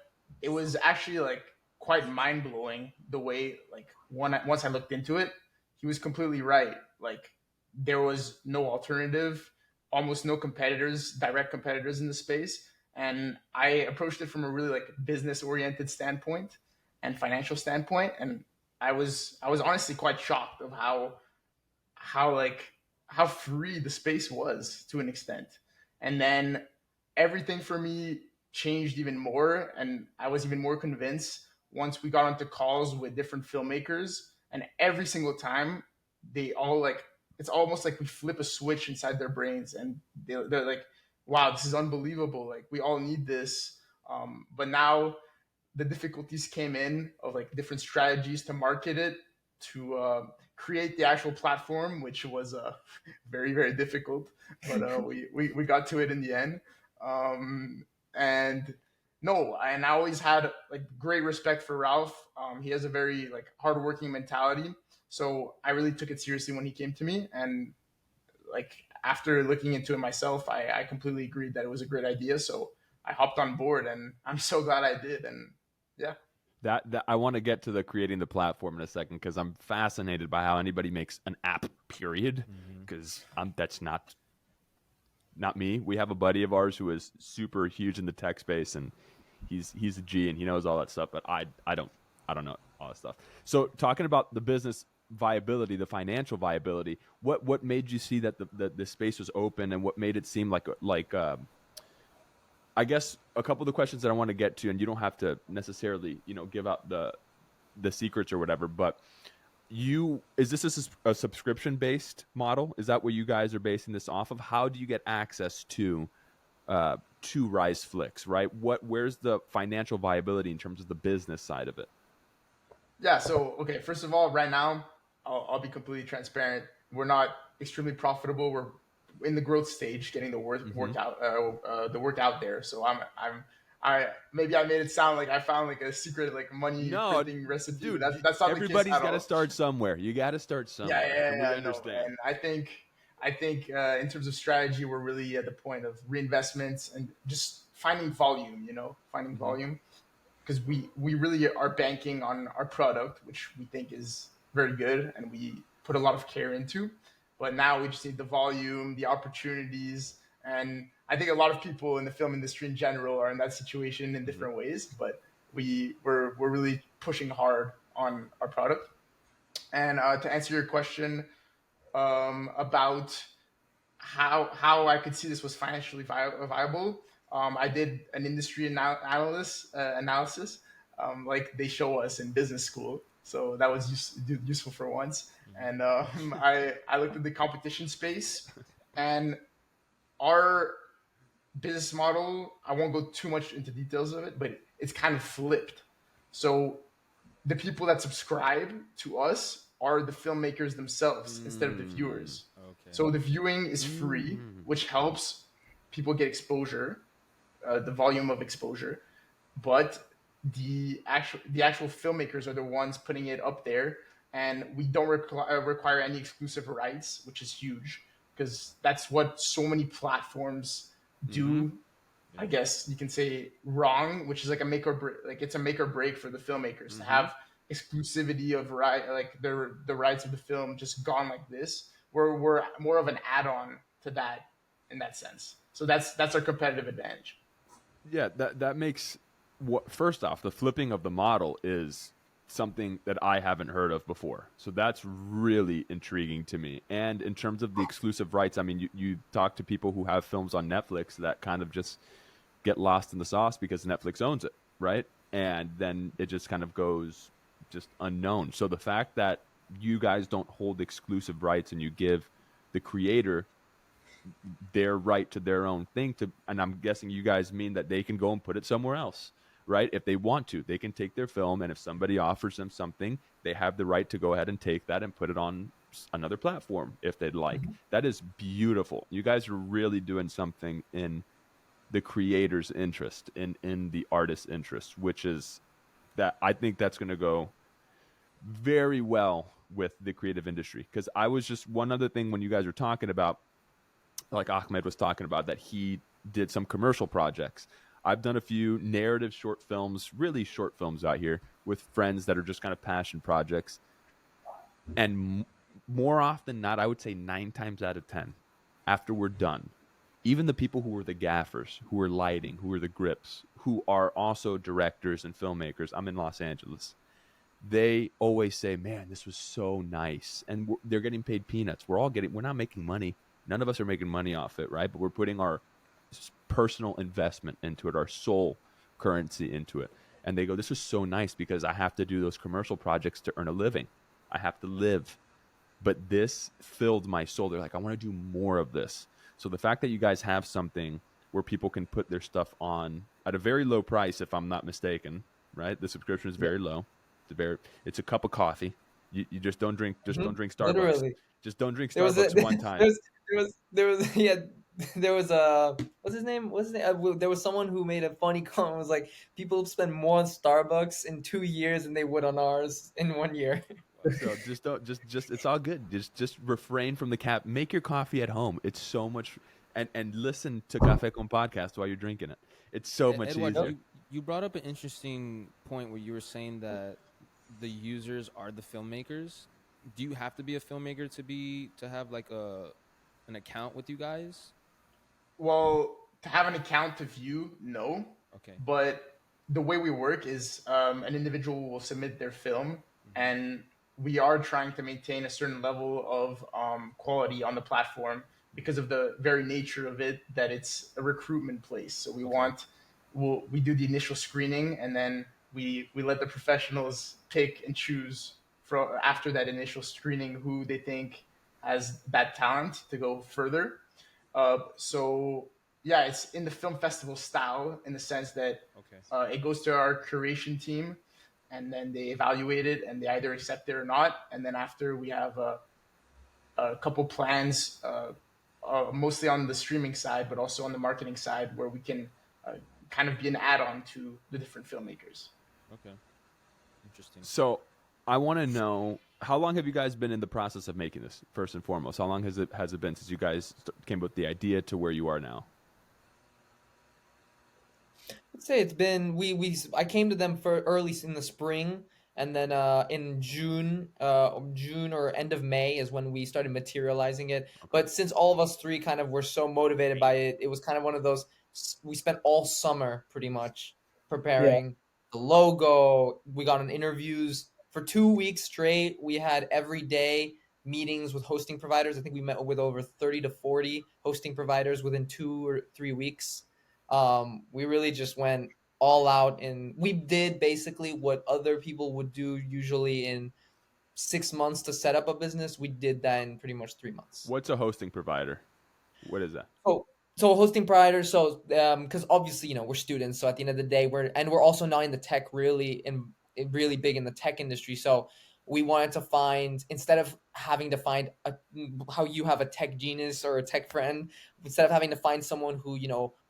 it was actually like quite mind blowing the way, like, once I looked into it, he was completely right. Like, there was no alternative, almost no competitors, direct competitors in the space. And I approached it from a really like business oriented standpoint and financial standpoint. And I was honestly quite shocked of how free the space was to an extent. And then everything for me changed even more, and I was even more convinced once we got onto calls with different filmmakers. And every single time, they all, like, it's almost like we flip a switch inside their brains, and they're like, wow, this is unbelievable, like, we all need this. But now the difficulties came in of like different strategies to market it, to create the actual platform, which was very, very difficult, but we got to it in the end. And no, and I always had like great respect for Ralph. He has a very like hardworking mentality, so I really took it seriously when he came to me. And like after looking into it myself, I completely agreed that it was a great idea. So I hopped on board, and I'm so glad I did. And yeah. That I want to get to the creating the platform in a second, because I'm fascinated by how anybody makes an app, period, because that's not me. We have a buddy of ours who is super huge in the tech space, and he's a G and he knows all that stuff, but I don't know all that stuff. So talking about the business viability, the financial viability, what made you see that the space was open, and what made it seem like I guess a couple of the questions that I want to get to, and you don't have to necessarily, give out the secrets or whatever, but is this a subscription based model? Is that what you guys are basing this off of? How do you get access to Rise Flix, right? Where's the financial viability in terms of the business side of it? Yeah. So, okay, first of all, right now, I'll be completely transparent. We're not extremely profitable. We're in the growth stage, getting the work out there. So I maybe I made it sound like I found like a secret like money printing recipe. Dude, that's not everybody's the case. Got to start somewhere. You got to start somewhere. Yeah, we understand. And I think in terms of strategy, we're really at the point of reinvestments and just finding volume. Volume, because we really are banking on our product, which we think is very good and we put a lot of care into. But now we just need the volume, the opportunities. And I think a lot of people in the film industry in general are in that situation in different ways. But we're really pushing hard on our product. And to answer your question about how I could see this was financially viable, I did an industry analysis, like they show us in business school. So that was useful for once. And I looked at the competition space, and our business model, I won't go too much into details of it, but it's kind of flipped. So the people that subscribe to us are the filmmakers themselves instead of the viewers. Okay. So the viewing is free, which helps people get exposure, the volume of exposure, but the actual filmmakers are the ones putting it up there, and we don't require any exclusive rights, which is huge because that's what so many platforms do. I guess you can say wrong, which is like a make or break. Like it's a make or break for the filmmakers to have exclusivity of the rights of the film just gone like this. We're more of an add-on to that in that sense. So that's our competitive advantage. Yeah, that makes what first off, the flipping of the model is something that I haven't heard of before. So that's really intriguing to me. And in terms of the exclusive rights, I mean, you talk to people who have films on Netflix that kind of just get lost in the sauce because Netflix owns it, right? And then it just kind of goes just unknown. So the fact that you guys don't hold exclusive rights and you give the creator their right to their own thing and I'm guessing you guys mean that they can go and put it somewhere else, right? If they want to, they can take their film, and if somebody offers them something, they have the right to go ahead and take that and put it on another platform if they'd like. That is beautiful. You guys are really doing something in the creator's interest, in the artist's interest, which is that I think that's going to go very well with the creative industry. Because I was just one other thing when you guys were talking about, like Ahmed was talking about, that he did some commercial projects. I've done a few narrative short films, really short films out here with friends that are just kind of passion projects. And more often than not, I would say 9 times out of 10, after we're done, even the people who were the gaffers, who were lighting, who were the grips, who are also directors and filmmakers, I'm in Los Angeles, they always say, man, this was so nice. And they're getting paid peanuts. We're not making money. None of us are making money off it, right? But we're putting our personal investment into it, our soul currency into it. And they go, this was so nice because I have to do those commercial projects to earn a living. I have to live. But this filled my soul. They're like, I want to do more of this. So the fact that you guys have something where people can put their stuff on at a very low price, if I'm not mistaken, right? The subscription is very low. It's a cup of coffee. You just don't drink don't drink Starbucks. Literally. Just don't drink Starbucks one time. There was what's his name? There was someone who made a funny comment. Was like, people spend more on Starbucks in 2 years than they would on ours in 1 year. So just it's all good. Just refrain from the cap. Make your coffee at home. It's so much, and listen to Café Con podcast while you're drinking it. It's so much Edouard, easier. you brought up an interesting point where you were saying that the users are the filmmakers. Do you have to be a filmmaker to have like an account with you guys? Well, to have an account to view, no. Okay. But the way we work is an individual will submit their film, and we are trying to maintain a certain level of quality on the platform because of the very nature of it, that it's a recruitment place. So we do the initial screening, and then we let the professionals pick and choose after that initial screening who they think has that talent to go further. So yeah, it's in the film festival style in the sense that it goes to our curation team, and then they evaluate it and they either accept it or not. And then after, we have a couple plans, mostly on the streaming side, but also on the marketing side, where we can kind of be an add-on to the different filmmakers. Okay. Interesting. So I want to know, how long have you guys been in the process of making this, first and foremost? How long has it been since you guys came up with the idea to where you are now? I'd say it's been I came to them for early in the spring, and then in June or end of May is when we started materializing it. But since all of us three kind of were so motivated by it, it was kind of one of those, we spent all summer pretty much preparing the logo. We got on interviews for 2 weeks straight. We had every day meetings with hosting providers. I think we met with over 30 to 40 hosting providers within 2 or 3 weeks. We really just went all out, and we did basically what other people would do usually in 6 months to set up a business. We did that in pretty much 3 months. What's a hosting provider? What is that? So hosting providers. So because obviously we're students, so at the end of the day we're also now in the tech, really big in the tech industry. So we wanted to find, instead of having to find how you have a tech genius or a tech friend, instead of having to find someone who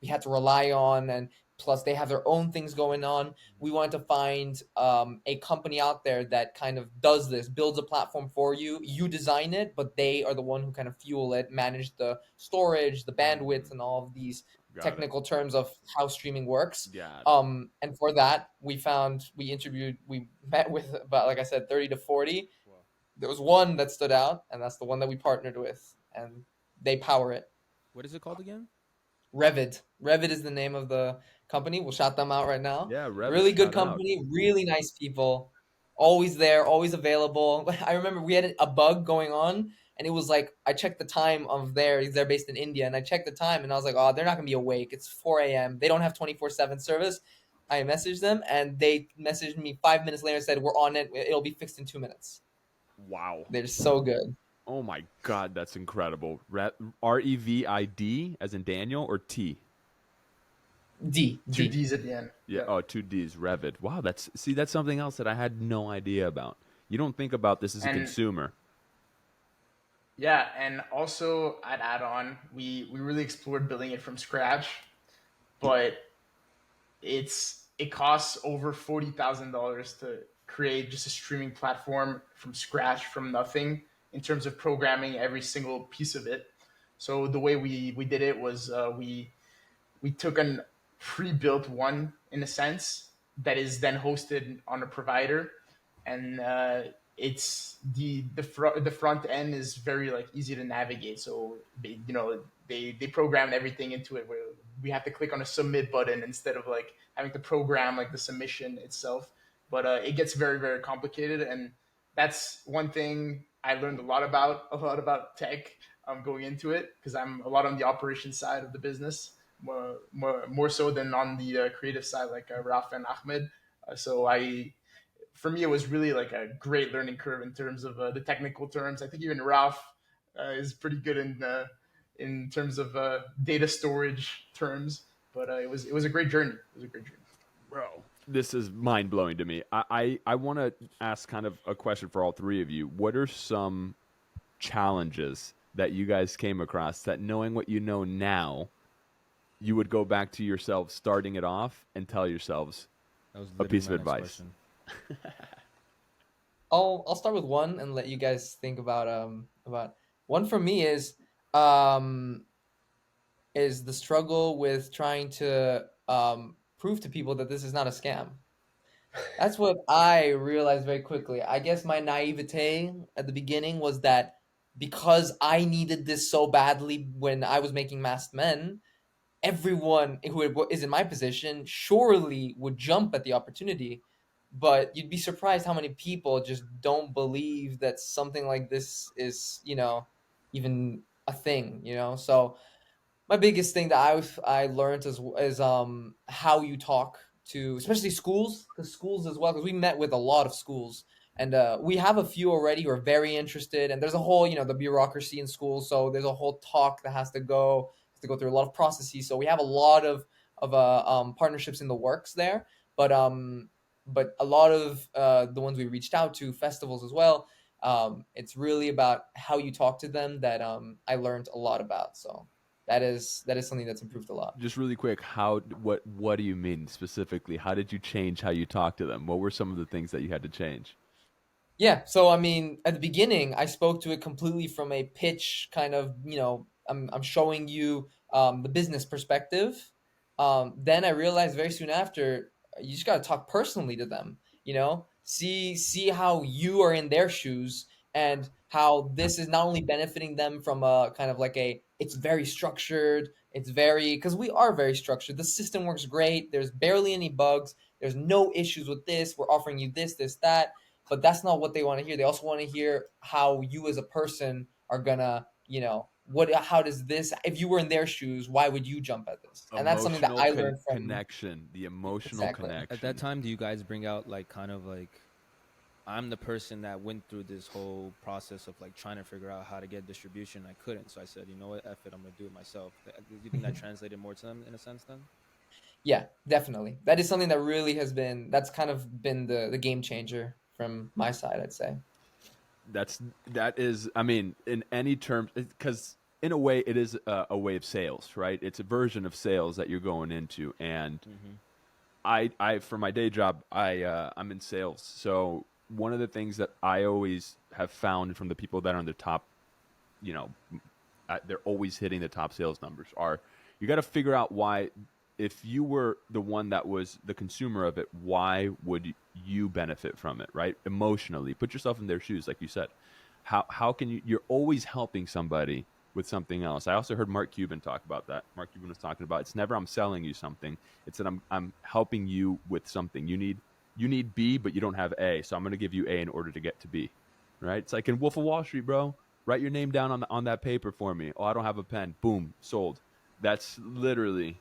we had to rely on and plus they have their own things going on. We wanted to find a company out there that kind of does this, builds a platform for you. You design it, but they are the one who kind of fuel it, manage the storage, the bandwidth, and all of these Got technical terms of how streaming works. it. Got it. And for that, we met with about, like I said, 30 to 40. Wow. There was one that stood out, and that's the one that we partnered with, and they power it. What is it called again? Revid. Revid is the name of the company. We'll shout them out right now. Yeah, Reverent, Really good shout out. company, really nice people, always there, always available. I remember we had a bug going on, and it was like, I checked the time of they're based in India, and I checked the time, and I was like, oh, they're not gonna be awake. It's 4 a.m. They don't have 24/7 service. I messaged them, and they messaged me 5 minutes later and said, we're on it. It'll be fixed in 2 minutes. Wow. They're so good. Oh my God, that's incredible. REVID as in Daniel, or T? D. Two D's at the end. Yeah. Oh, 2 Ds. Revid. Wow. That's something else that I had no idea about. You don't think about this as a And- consumer. Yeah, and also I'd add on, we really explored building it from scratch, but it costs over $40,000 to create just a streaming platform from scratch, from nothing, in terms of programming every single piece of it. So the way we did it was we took an pre-built one, in a sense, that is then hosted on a provider, and it's the front end is very like easy to navigate. So they programmed everything into it where we have to click on a submit button instead of like having to program like the submission itself. But it gets very, very complicated, and that's one thing I learned a lot about tech going into it, because I'm a lot on the operations side of the business, more so than on the creative side, like Raf and Ahmed. For me, it was really like a great learning curve in terms of the technical terms. I think even Raf is pretty good in terms of data storage terms. But it was a great journey. It was a great journey. Bro, this is mind blowing to me. I want to ask kind of a question for all three of you. What are some challenges that you guys came across that, knowing what you know now, you would go back to yourselves starting it off and tell yourselves That was a literally piece of my next advice? question. I'll start with one and let you guys think about one. For me is the struggle with trying to prove to people that this is not a scam. That's what I realized very quickly. I guess my naivete at the beginning was that because I needed this so badly when I was making Masked Men, everyone who is in my position surely would jump at the opportunity. But you'd be surprised how many people just don't believe that something like this is, even a thing, So my biggest thing that I learned is how you talk to, especially schools, because schools as well, because we met with a lot of schools, and we have a few already who are very interested, and there's a whole the bureaucracy in schools, so there's a whole talk that has to go through a lot of processes. So we have a lot of partnerships in the works there, but a lot of the ones we reached out to, festivals as well, it's really about how you talk to them that I learned a lot about. So that is something that's improved a lot. Just really quick, what do you mean specifically? How did you change how you talk to them? What were some of the things that you had to change? Yeah, so I mean, at the beginning, I spoke to it completely from a pitch kind of, I'm showing you the business perspective. Then I realized very soon after, you just got to talk personally to them, see how you are in their shoes, and how this is not only benefiting them from a kind of like it's very structured, because we are very structured. The system works great. There's barely any bugs. There's no issues with this. We're offering you this, that. But that's not what they want to hear. They also want to hear how you as a person are gonna, how does this, if you were in their shoes, why would you jump at this? And that's something that I learned from connection, the emotional Exactly. connection. At that time, do you guys bring out I'm the person that went through this whole process of trying to figure out how to get distribution. I couldn't, so I said, you know what, F it, I'm gonna do it myself. Do you think that translated more to them in a sense then? Yeah, definitely. That is something that really that's kind of been the game changer from my side, I'd say. That is, I mean, in any terms, because in a way, it is a way of sales, right? It's a version of sales that you're going into. And I for my day job, I'm in sales. So one of the things that I always have found from the people that are on the top, you know, they're always hitting the top sales numbers are, you got to figure out why, if you were the one that was the consumer of it, why would you benefit from it, right? Emotionally, put yourself in their shoes, like you said. How can you're always helping somebody with something else. I also heard Mark Cuban talk about that. Mark Cuban was talking about, it's never I'm selling you something. It's that I'm helping you with something. You need B, but you don't have A. So I'm going to give you A in order to get to B, right? It's like in Wolf of Wall Street, bro. Write your name down on that paper for me. Oh, I don't have a pen. Boom, sold. That's literally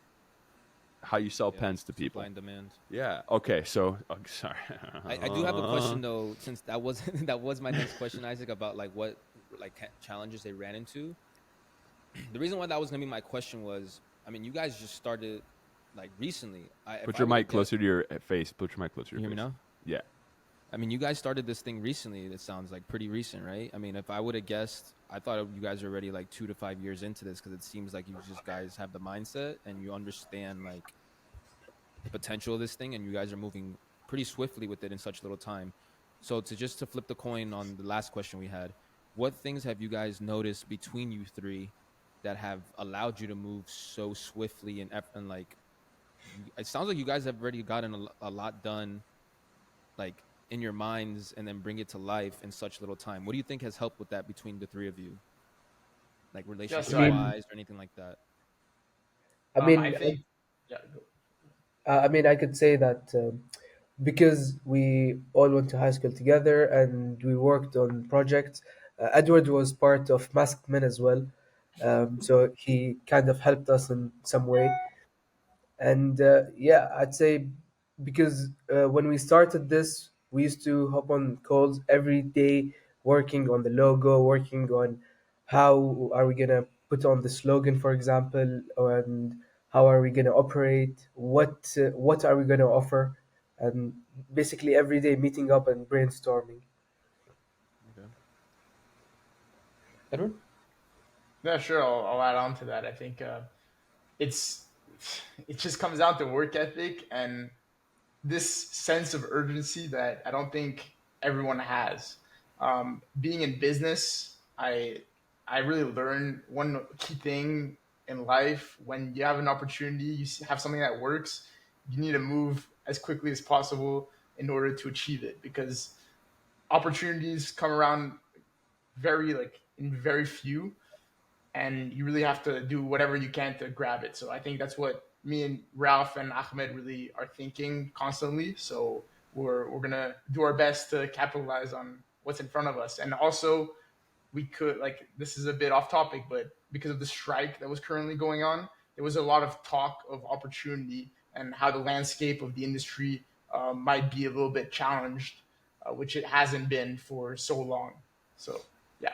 how you sell pens to people. Supply and demand. Yeah. Okay. So, sorry. I do have a question though, since that was my next question, Isaac, about like what challenges they ran into. The reason why that was gonna be my question was, I mean, you guys just started like recently. Put your mic closer to your face. Put your mic closer to your face. You hear me now? Yeah. I mean, you guys started this thing recently. It sounds like pretty recent, right? I mean, if I would have guessed, I thought you guys are already like 2 to 5 years into this, because it seems like you just guys have the mindset and you understand like the potential of this thing, and you guys are moving pretty swiftly with it in such little time. So to flip the coin on the last question we had, what things have you guys noticed between you three that have allowed you to move so swiftly and like, it sounds like you guys have already gotten a lot done, like in your minds, and then bring it to life in such little time. What do you think has helped with that between the three of you, like relationship wise or anything like that? I think, yeah. I mean, I could say that because we all went to high school together and we worked on projects. Edward was part of Masked Men as well, so he kind of helped us in some way. And yeah, I'd say because when we started this, we used to hop on calls every day, working on the logo, working on how are we gonna put on the slogan, for example, and how are we gonna operate, what are we gonna offer, and basically every day meeting up and brainstorming. Edward? Yeah, sure. I'll add on to that. I think it's it just comes down to work ethic and this sense of urgency that I don't think everyone has. Being in business, I really learned one key thing in life: when you have an opportunity, have something that works, you need to move as quickly as possible in order to achieve it, because opportunities come around in very few, and you really have to do whatever you can to grab it. So I think that's what me and Ralph and Ahmed really are thinking constantly. So we're gonna do our best to capitalize on what's in front of us. And also, we could, like, this is a bit off topic, but because of the strike that was currently going on, there was a lot of talk of opportunity and how the landscape of the industry might be a little bit challenged, which it hasn't been for so long. So yeah.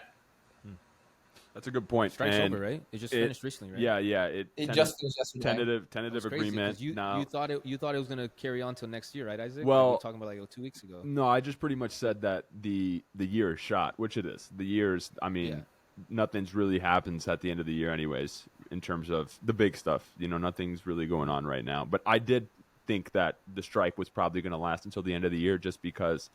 That's a good point. Strike's and over, right? It just finished recently, right? Yeah. It just finished yesterday. Tentative Crazy, agreement. 'cause you thought it was gonna carry on till next year, right, Isaac? Well, we were talking about like 2 weeks ago. No, I just pretty much said that the year is shot, which it is. The year's, I mean, nothing's really happens at the end of the year anyways, in terms of the big stuff. You know, nothing's really going on right now. But I did think that the strike was probably going to last until the end of the year, just because,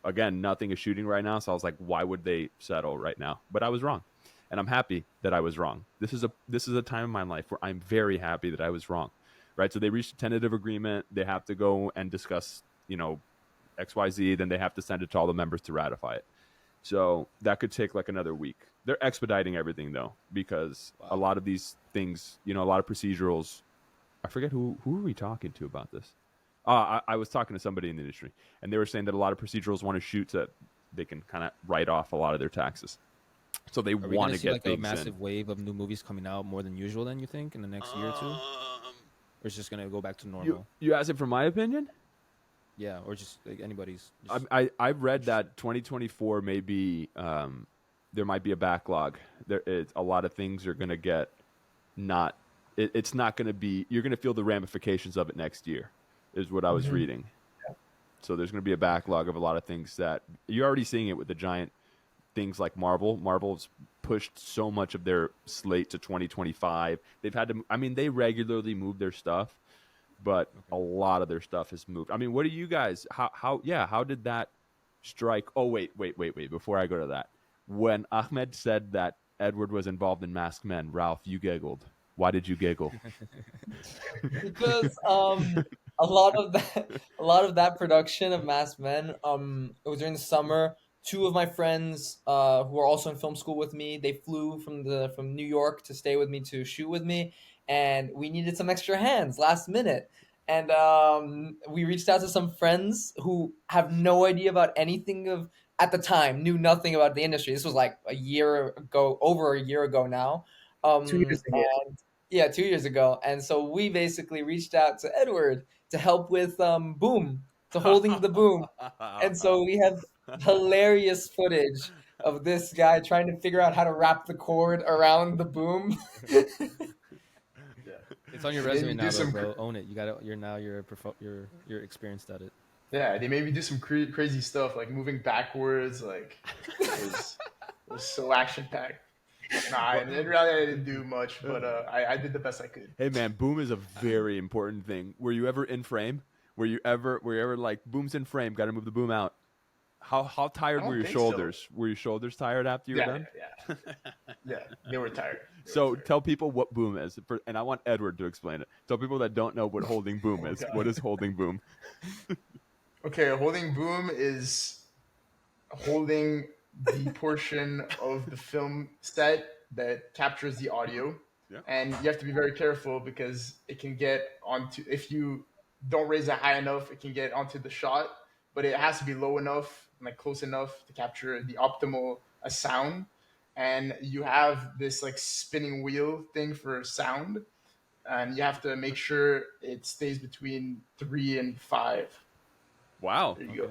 again, nothing is shooting right now. So I was like, why would they settle right now? But I was wrong. And I'm happy that I was wrong. This is a time in my life where I'm very happy that I was wrong, right? So they reached a tentative agreement. They have to go and discuss, you know, XYZ. Then they have to send it to all the members to ratify it. So that could take like another week. They're expediting everything though, because a lot of these things, you know, a lot of procedurals. I forget who are we talking to about this. I was talking to somebody in the industry, and they were saying that a lot of procedurals want to shoot so that they can kind of write off a lot of their taxes. So they want to get like things a massive in. wave of new movies coming out more than usual, then you think, in the next year or two? Or it's just gonna go back to normal? You asked it for my opinion? Yeah, or just like anybody's. I've read that 2024 may be there might be a backlog. A lot of things are going to get not. It's not going to be. You're going to feel the ramifications of it next year, is what I was reading. Yeah. So there's going to be a backlog of a lot of things that you're already seeing it with the giant things like Marvel. Marvel's pushed so much of their slate to 2025. They've had to, I mean, they regularly move their stuff, but a lot of their stuff has moved. I mean, what do you guys, how did that strike? Oh, wait. Before I go to that, when Ahmed said that Edward was involved in Masked Men, Ralph, you giggled. Why did you giggle? Because a lot of that production of Masked Men, it was during the summer. Two of my friends who are also in film school with me, they flew from New York to stay with me to shoot with me, and we needed some extra hands last minute. And we reached out to some friends who have no idea about anything of at the time, knew nothing about the industry. This was like over a year ago now. 2 years ago. And yeah, 2 years ago. And so we basically reached out to Edward to help with boom, to holding the boom. And so we have hilarious footage of this guy trying to figure out how to wrap the cord around the boom. It's on your resume now, though, bro. Own it. You got it. You're experienced at it. Yeah, they made me do some crazy stuff like moving backwards. Like it was so action packed. Nah, in reality, I didn't do much, but I did the best I could. Hey, man, boom is a very important thing. Were you ever in frame? Were you ever like, boom's in frame, got to move the boom out? How tired were your shoulders? So. Were your shoulders tired after you were done? Yeah, they were tired. Tell people what boom is, and I want Edward to explain it. Tell people that don't know what holding boom is. God. What is holding boom? Okay, holding boom is holding the portion of the film set that captures the audio. Yeah. And you have to be very careful because it can get onto, if you don't raise it high enough, it can get onto the shot, but it has to be low enough, like close enough to capture the optimal sound. And you have this like spinning wheel thing for sound, and you have to make sure it stays between 3 and 5. Wow. There you go.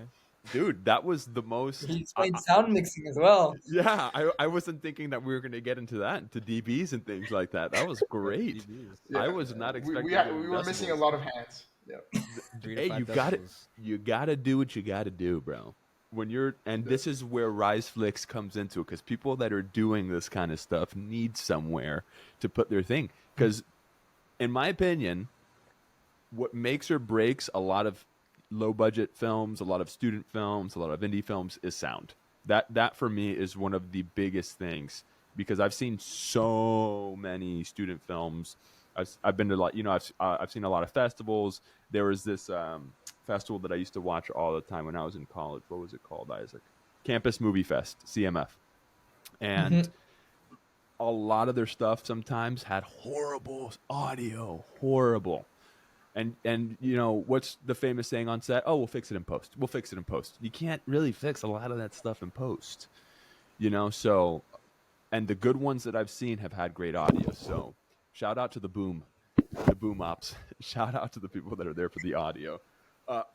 Dude, that was the most. He explained sound mixing as well. Yeah, I wasn't thinking that we were going to get into that, to dBs and things like that. That was great. Yeah. I was not expecting. We were missing a lot of hands. Yeah. Hey, you got it. You got to do what you got to do, bro. When you're, and this is where Rise Flix comes into it, because people that are doing this kind of stuff need somewhere to put their thing. Because, in my opinion, what makes or breaks a lot of low-budget films, a lot of student films, a lot of indie films is sound. That for me is one of the biggest things, because I've seen so many student films. I've been to I've seen a lot of festivals. There was this festival that I used to watch all the time when I was in college. What was it called, Isaac? Campus Movie Fest, CMF. And a lot of their stuff sometimes had horrible audio, horrible. And you know, what's the famous saying on set? Oh, we'll fix it in post. We'll fix it in post. You can't really fix a lot of that stuff in post, you know? So, and the good ones that I've seen have had great audio. So shout out to the boom ops. Shout out to the people that are there for the audio.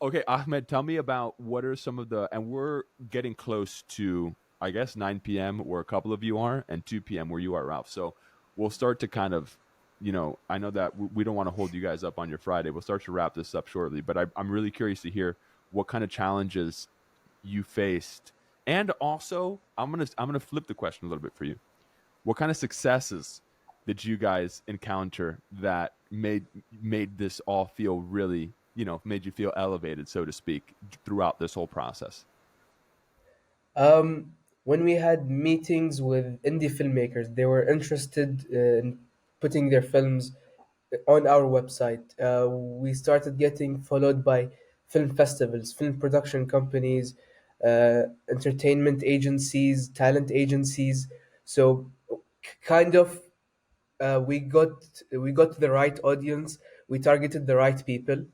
Okay, Ahmed, tell me about what are some of the, and we're getting close to, I guess, 9 p.m. where a couple of you are, and 2 p.m. where you are, Ralph. So we'll start to kind of, you know, I know that we don't want to hold you guys up on your Friday. We'll start to wrap this up shortly, but I'm really curious to hear what kind of challenges you faced. And also, I'm gonna flip the question a little bit for you. What kind of successes did you guys encounter that made this all feel really, you know, made you feel elevated, so to speak, throughout this whole process? When we had meetings with indie filmmakers, they were interested in putting their films on our website. We started getting followed by film festivals, film production companies, entertainment agencies, talent agencies. So, kind of, we got the right audience. We targeted the right people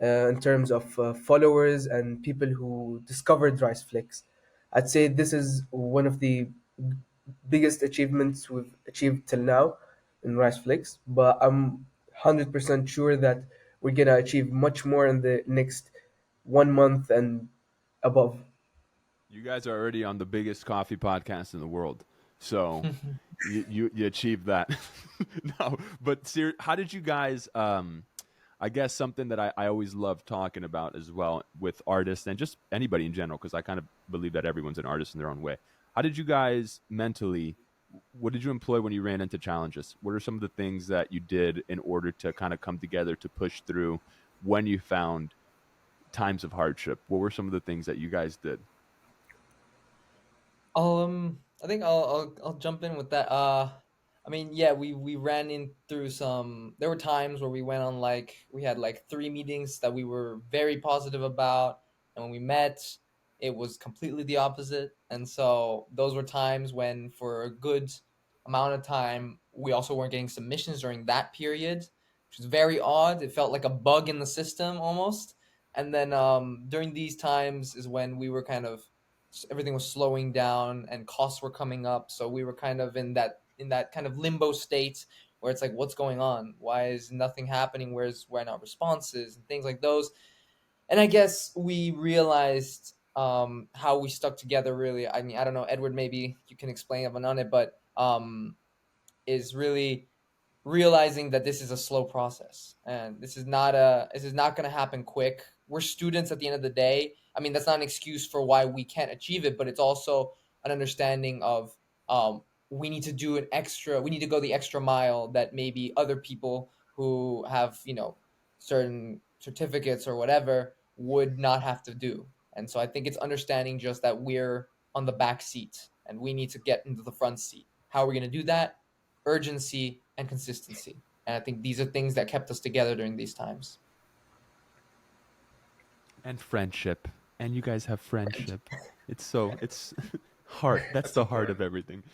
in terms of followers and people who discovered Rice Flix. I'd say this is one of the biggest achievements we've achieved till now in Rice Flix, but I'm 100% sure that we're gonna achieve much more in the next 1 month and above. You guys are already on the biggest coffee podcast in the world, so you achieved that. No, but how did you guys? I guess something that I always love talking about as well with artists and just anybody in general, because I kind of believe that everyone's an artist in their own way. How did you guys mentally what did you employ when you ran into challenges? What are some of the things that you did in order to kind of come together to push through when you found times of hardship? What were some of the things that you guys did? I think I'll jump in with that. I mean, yeah, we ran in through some. There were times where we went on like we had like 3 meetings that we were very positive about, and when we met, it was completely the opposite. And so those were times when, for a good amount of time, we also weren't getting submissions during that period, which was very odd. It felt like a bug in the system almost. And then during these times is when we were kind of everything was slowing down and costs were coming up, so we were kind of in that kind of limbo state where it's like, what's going on, why is nothing happening, where are our responses and things like those. And I guess we realized how we stuck together really. I mean, I don't know, Edward, maybe you can explain on it, but is really realizing that this is a slow process and this is not going to happen quick. We're students at the end of the day. I mean, that's not an excuse for why we can't achieve it, but it's also an understanding of we need to do we need to go the extra mile that maybe other people who have, certain certificates or whatever would not have to do. And so I think it's understanding just that we're on the back seat and we need to get into the front seat. How are we going to do that? Urgency and consistency. And I think these are things that kept us together during these times. And friendship. And you guys have friendship. It's heart. That's the heart of everything.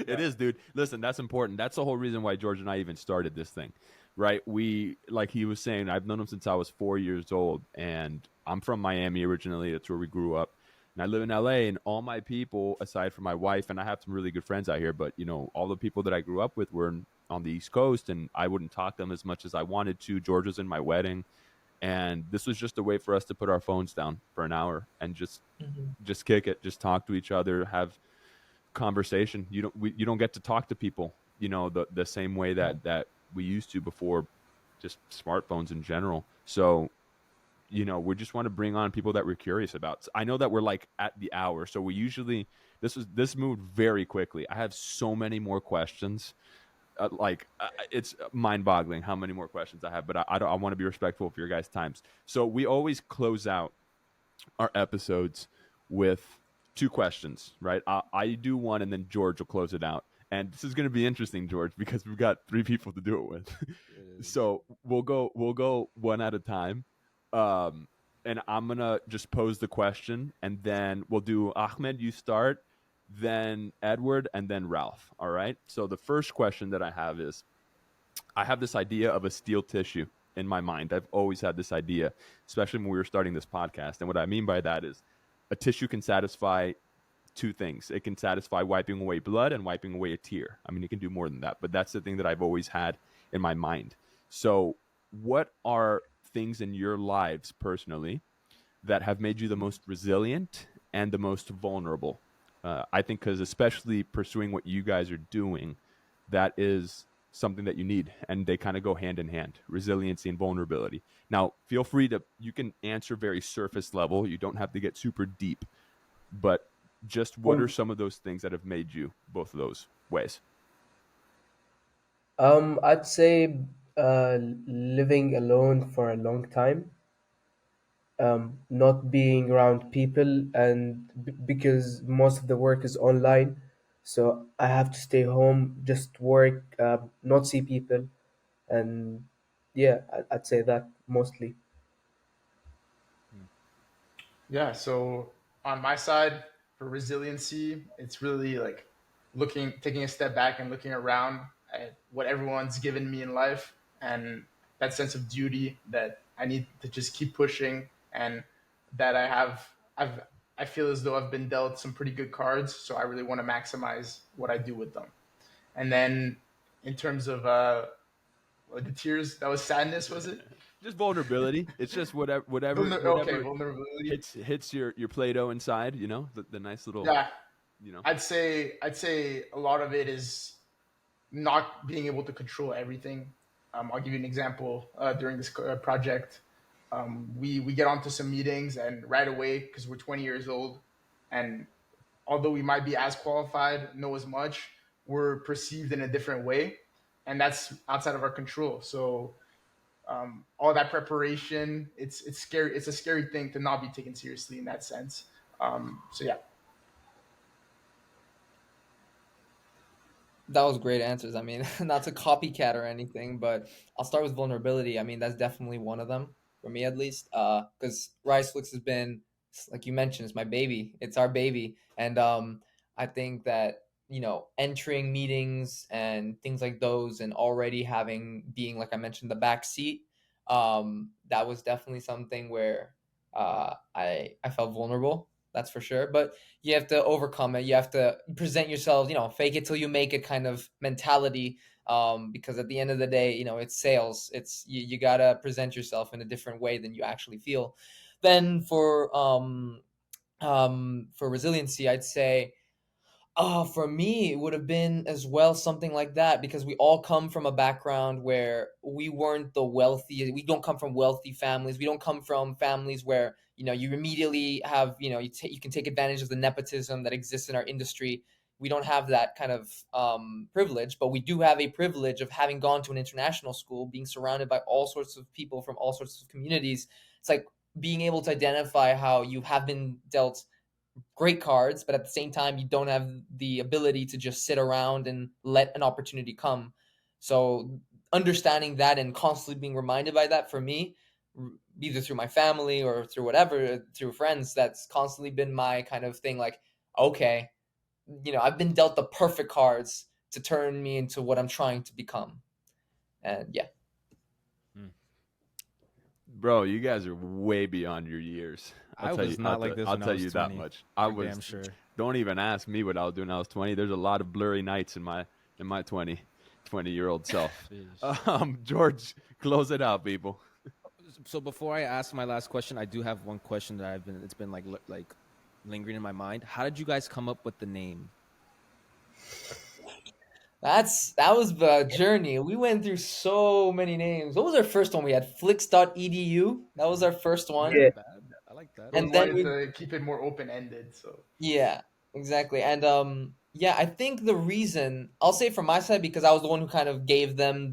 It is, dude. Listen, that's important. That's the whole reason why George and I even started this thing, right? We, like he was saying, I've known him since I was 4 years old, and I'm from Miami originally. That's where we grew up. And I live in LA, and all my people, aside from my wife, and I have some really good friends out here, but all the people that I grew up with were on the East Coast, and I wouldn't talk to them as much as I wanted to. George was in my wedding, and this was just a way for us to put our phones down for an hour and just kick it, just talk to each other, have conversation. You don't get to talk to people, the same way that we used to before, just smartphones in general. So we just want to bring on people that we're curious about. I know that we're like at the hour, so we usually this moved very quickly. I have so many more questions. It's mind-boggling how many more questions I have, but I want to be respectful of your guys' times. So we always close out our episodes with 2 questions, right? I do one, and then George will close it out. And this is going to be interesting, George, because we've got 3 people to do it with. So we'll go one at a time. And I'm going to just pose the question, and then we'll do Ahmed, you start, then Edward, and then Ralph. All right? So the first question that I have is, I have this idea of a steel tissue in my mind. I've always had this idea, especially when we were starting this podcast. And what I mean by that is a tissue can satisfy 2 things. It can satisfy wiping away blood and wiping away a tear. I mean, it can do more than that, but that's the thing that I've always had in my mind. So what are things in your lives personally that have made you the most resilient and the most vulnerable? I think because especially pursuing what you guys are doing, that is something that you need, and they kind of go hand in hand, resiliency and vulnerability. Now, feel free you can answer very surface level. You don't have to get super deep, but just what are some of those things that have made you both of those ways? I'd say living alone for a long time, not being around people, and because most of the work is online, so I have to stay home, just work, not see people, and yeah, I'd say that mostly. Yeah, so on my side, for resiliency, it's really like taking a step back and looking around at what everyone's given me in life, and that sense of duty that I need to just keep pushing, and that I feel as though I've been dealt some pretty good cards, so I really want to maximize what I do with them. And then in terms of the tears, that was sadness, was it? Just vulnerability. It's just whatever Okay, vulnerability. hits your Play-Doh inside, the nice little, Yeah, I'd say a lot of it is not being able to control everything. I'll give you an example. During this project, we get onto some meetings, and right away, because we're 20 years old, and although we might be as qualified, know as much, we're perceived in a different way, and that's outside of our control. So all that preparation, it's scary. It's a scary thing to not be taken seriously in that sense. So yeah. That was great answers. I mean, not to copycat or anything, but I'll start with vulnerability. I mean, that's definitely one of them for me at least. Because Rise Flix has been, like you mentioned, it's my baby. It's our baby, and I think that entering meetings and things like those, and already being like I mentioned the back seat, that was definitely something where I felt vulnerable. That's for sure. But you have to overcome it. You have to present yourself, fake it till you make it kind of mentality. Because at the end of the day, it's sales. It's you gotta present yourself in a different way than you actually feel. Then for resiliency, I'd say for me, it would have been as well something like that, because we all come from a background where we weren't the wealthy. We don't come from wealthy families. We don't come from families where you immediately have you can take advantage of the nepotism that exists in our industry. We don't have that kind of privilege, but we do have a privilege of having gone to an international school, being surrounded by all sorts of people from all sorts of communities. It's like being able to identify how you have been dealt great cards, but at the same time, you don't have the ability to just sit around and let an opportunity come. So understanding that and constantly being reminded by that, for me, either through my family or through whatever, through friends, that's constantly been my kind of thing. Like, okay, I've been dealt the perfect cards to turn me into what I'm trying to become. And yeah. Bro, you guys are way beyond your years. I was not like this I'll when I tell was you 20, that much. I for was damn sure. Don't even ask me what I was doing when I was 20. There's a lot of blurry nights in my 20-year-old self. George, close it out, people. So before I ask my last question, I do have one question that it's been like lingering in my mind. How did you guys come up with the name? That was the journey. We went through so many names. What was our first one? We had flix.edu. That was our first one. Yeah. I like that. But And we then wanted to keep it more open ended. So yeah, exactly. And yeah, I think the reason, I'll say from my side, because I was the one who kind of gave them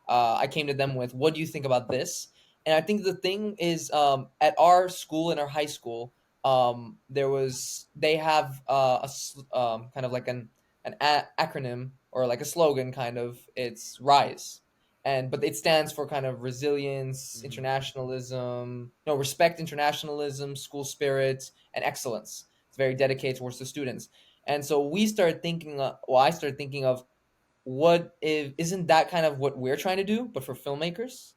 I came to them with, what do you think about this? And I think the thing is, at our school, in our high school, they have kind of like an acronym, or like a slogan kind of. It's RISE. But it stands for kind of resilience, internationalism, no, respect, internationalism, school spirit, and excellence. It's very dedicated towards the students. And so we started thinking, I started thinking of, what if, isn't that kind of what we're trying to do, but for filmmakers?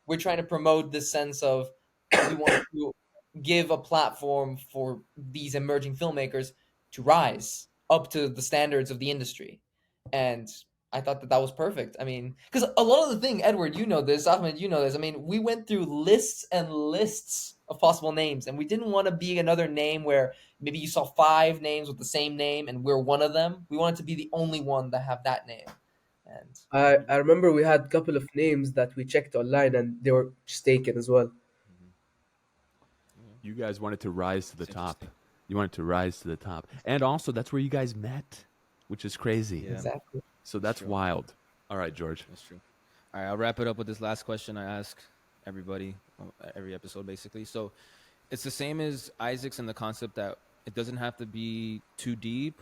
We're trying to promote this sense of, we want to give a platform for these emerging filmmakers to rise up to the standards of the industry. And I thought that was perfect. I mean, because a lot of the thing, Edward, you know this, Ahmed, you know this. I mean, we went through lists and lists of possible names, and we didn't want to be another name where maybe you saw 5 names with the same name and we're one of them. We wanted to be the only one that have that name. And I remember we had a couple of names that we checked online and they were just taken as well. You guys wanted to rise to the It's top. interesting. You wanted to rise to the top. And also, that's where you guys met, which is crazy. Yeah. exactly. So that's True. wild. All right, George. That's true. All right, I'll wrap it up with this last question I ask everybody, every episode, basically. So it's the same as Isaac's in the concept that it doesn't have to be too deep,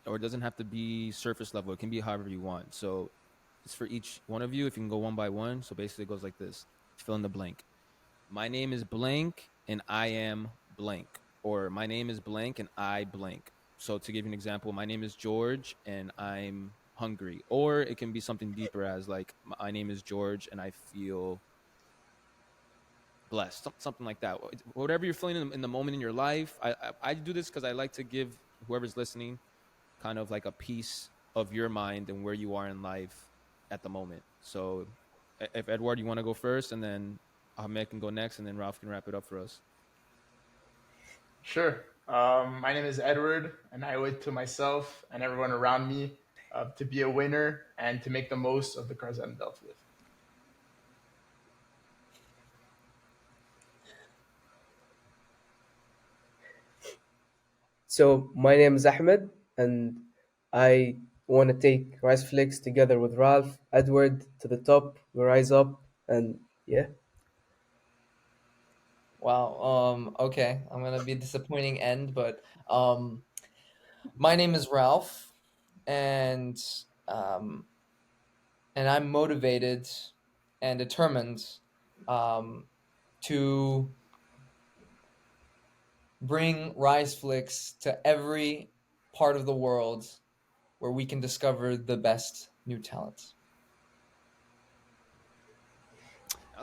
or it doesn't have to be surface level. It can be however you want. So it's for each one of you, if you can go one by one. So basically it goes like this. Fill in the blank. My name is blank and I am blank. Or my name is blank and I blank. So to give you an example, my name is George and I'm hungry. Or it can be something deeper, as like, my name is George and I feel blessed, something like that. Whatever you're feeling in the moment in your life. I do this because I like to give whoever's listening kind of like a piece of your mind and where you are in life at the moment. So if Edouard, you want to go first, and then Ahmed can go next, and then Ralph can wrap it up for us. sure. My name is Edward, and I owe it to myself and everyone around me to be a winner and to make the most of the cards I'm dealt with. So my name is Ahmed, and I want to take Rice Flix together with Ralph, Edward to the top. We rise up, and yeah. Wow. Okay. I'm gonna be a disappointing end, but my name is Ralph, and um, and I'm motivated and determined to bring Rise Flix to every part of the world where we can discover the best new talent.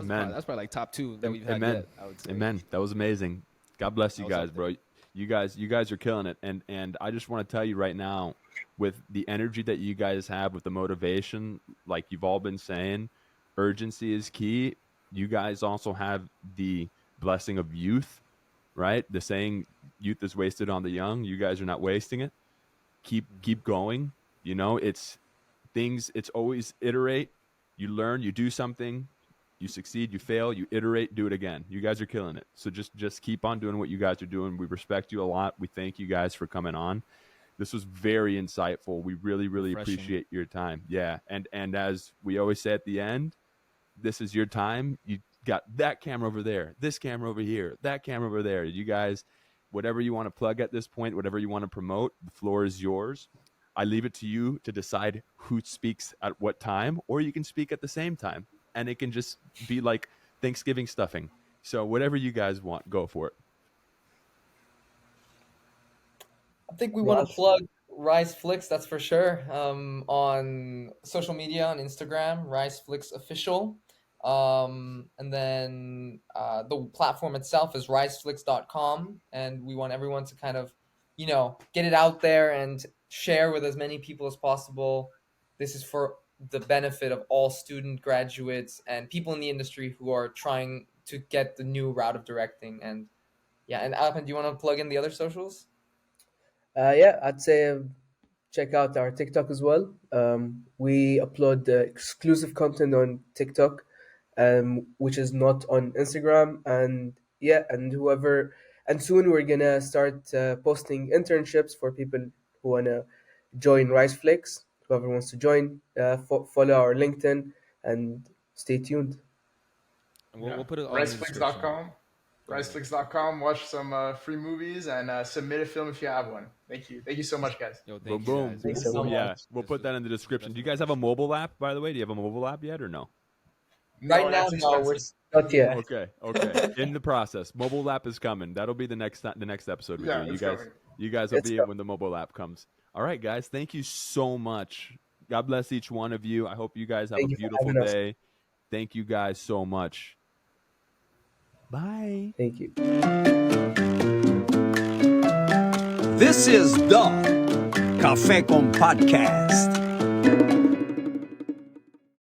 Amen. That's probably like top two that we've had Amen. yet, I would say. Amen. That was amazing. God bless you That was guys, up bro. You guys are killing it. And I just want to tell you right now, with the energy that you guys have, with the motivation, like you've all been saying, urgency is key. You guys also have the blessing of youth, right? The saying, youth is wasted on the young. You guys are not wasting it. Keep going. You know, it's always iterate. You learn, you do something, you succeed, you fail, you iterate, do it again. You guys are killing it. So just keep on doing what you guys are doing. We respect you a lot. We thank you guys for coming on. This was very insightful. We really, really Refreshing. appreciate your time. Yeah. And as we always say at the end, this is your time. You got that camera over there, this camera over here, that camera over there. You guys, whatever you want to plug at this point, whatever you want to promote, the floor is yours. I leave it to you to decide who speaks at what time, or you can speak at the same time, and it can just be like Thanksgiving stuffing. So whatever you guys want, go for it. I think we want to plug Rise Flix, that's for sure. On social media, on Instagram, Rise Flix Official. And then the platform itself is riseflix.com. And we want everyone to kind of, get it out there and share with as many people as possible. This is for the benefit of all student graduates and people in the industry who are trying to get the new route of directing. And Ahmed, do you want to plug in the other socials? Yeah, I'd say check out our TikTok as well. We upload exclusive content on TikTok, which is not on Instagram. And yeah, and soon we're gonna start posting internships for people who wanna join RiseFlix. Whoever wants to join, follow our LinkedIn and stay tuned. And we'll put it all in the description. Riceflix.com. Riceflix.com. Watch some free movies and submit a film if you have one. Thank you. Thank you so much, guys. Yo, Boom, thank you boom. guys. Thanks so much. Yeah, we'll put that in the description. Do you guys have a mobile app, by the way? Do you have a mobile app yet or no? Right now, that's no, we're expensive. Not yet. Okay. In the process. Mobile app is coming. That'll be the next episode we Yeah, do. it's coming. You guys will It's be it coming. when the mobile app comes. All right, guys. Thank you so much. God bless each one of you. I hope you guys have Thank a you for beautiful having us. day. Thank you guys so much. Bye. Thank you. This is the Cafe con Podcast.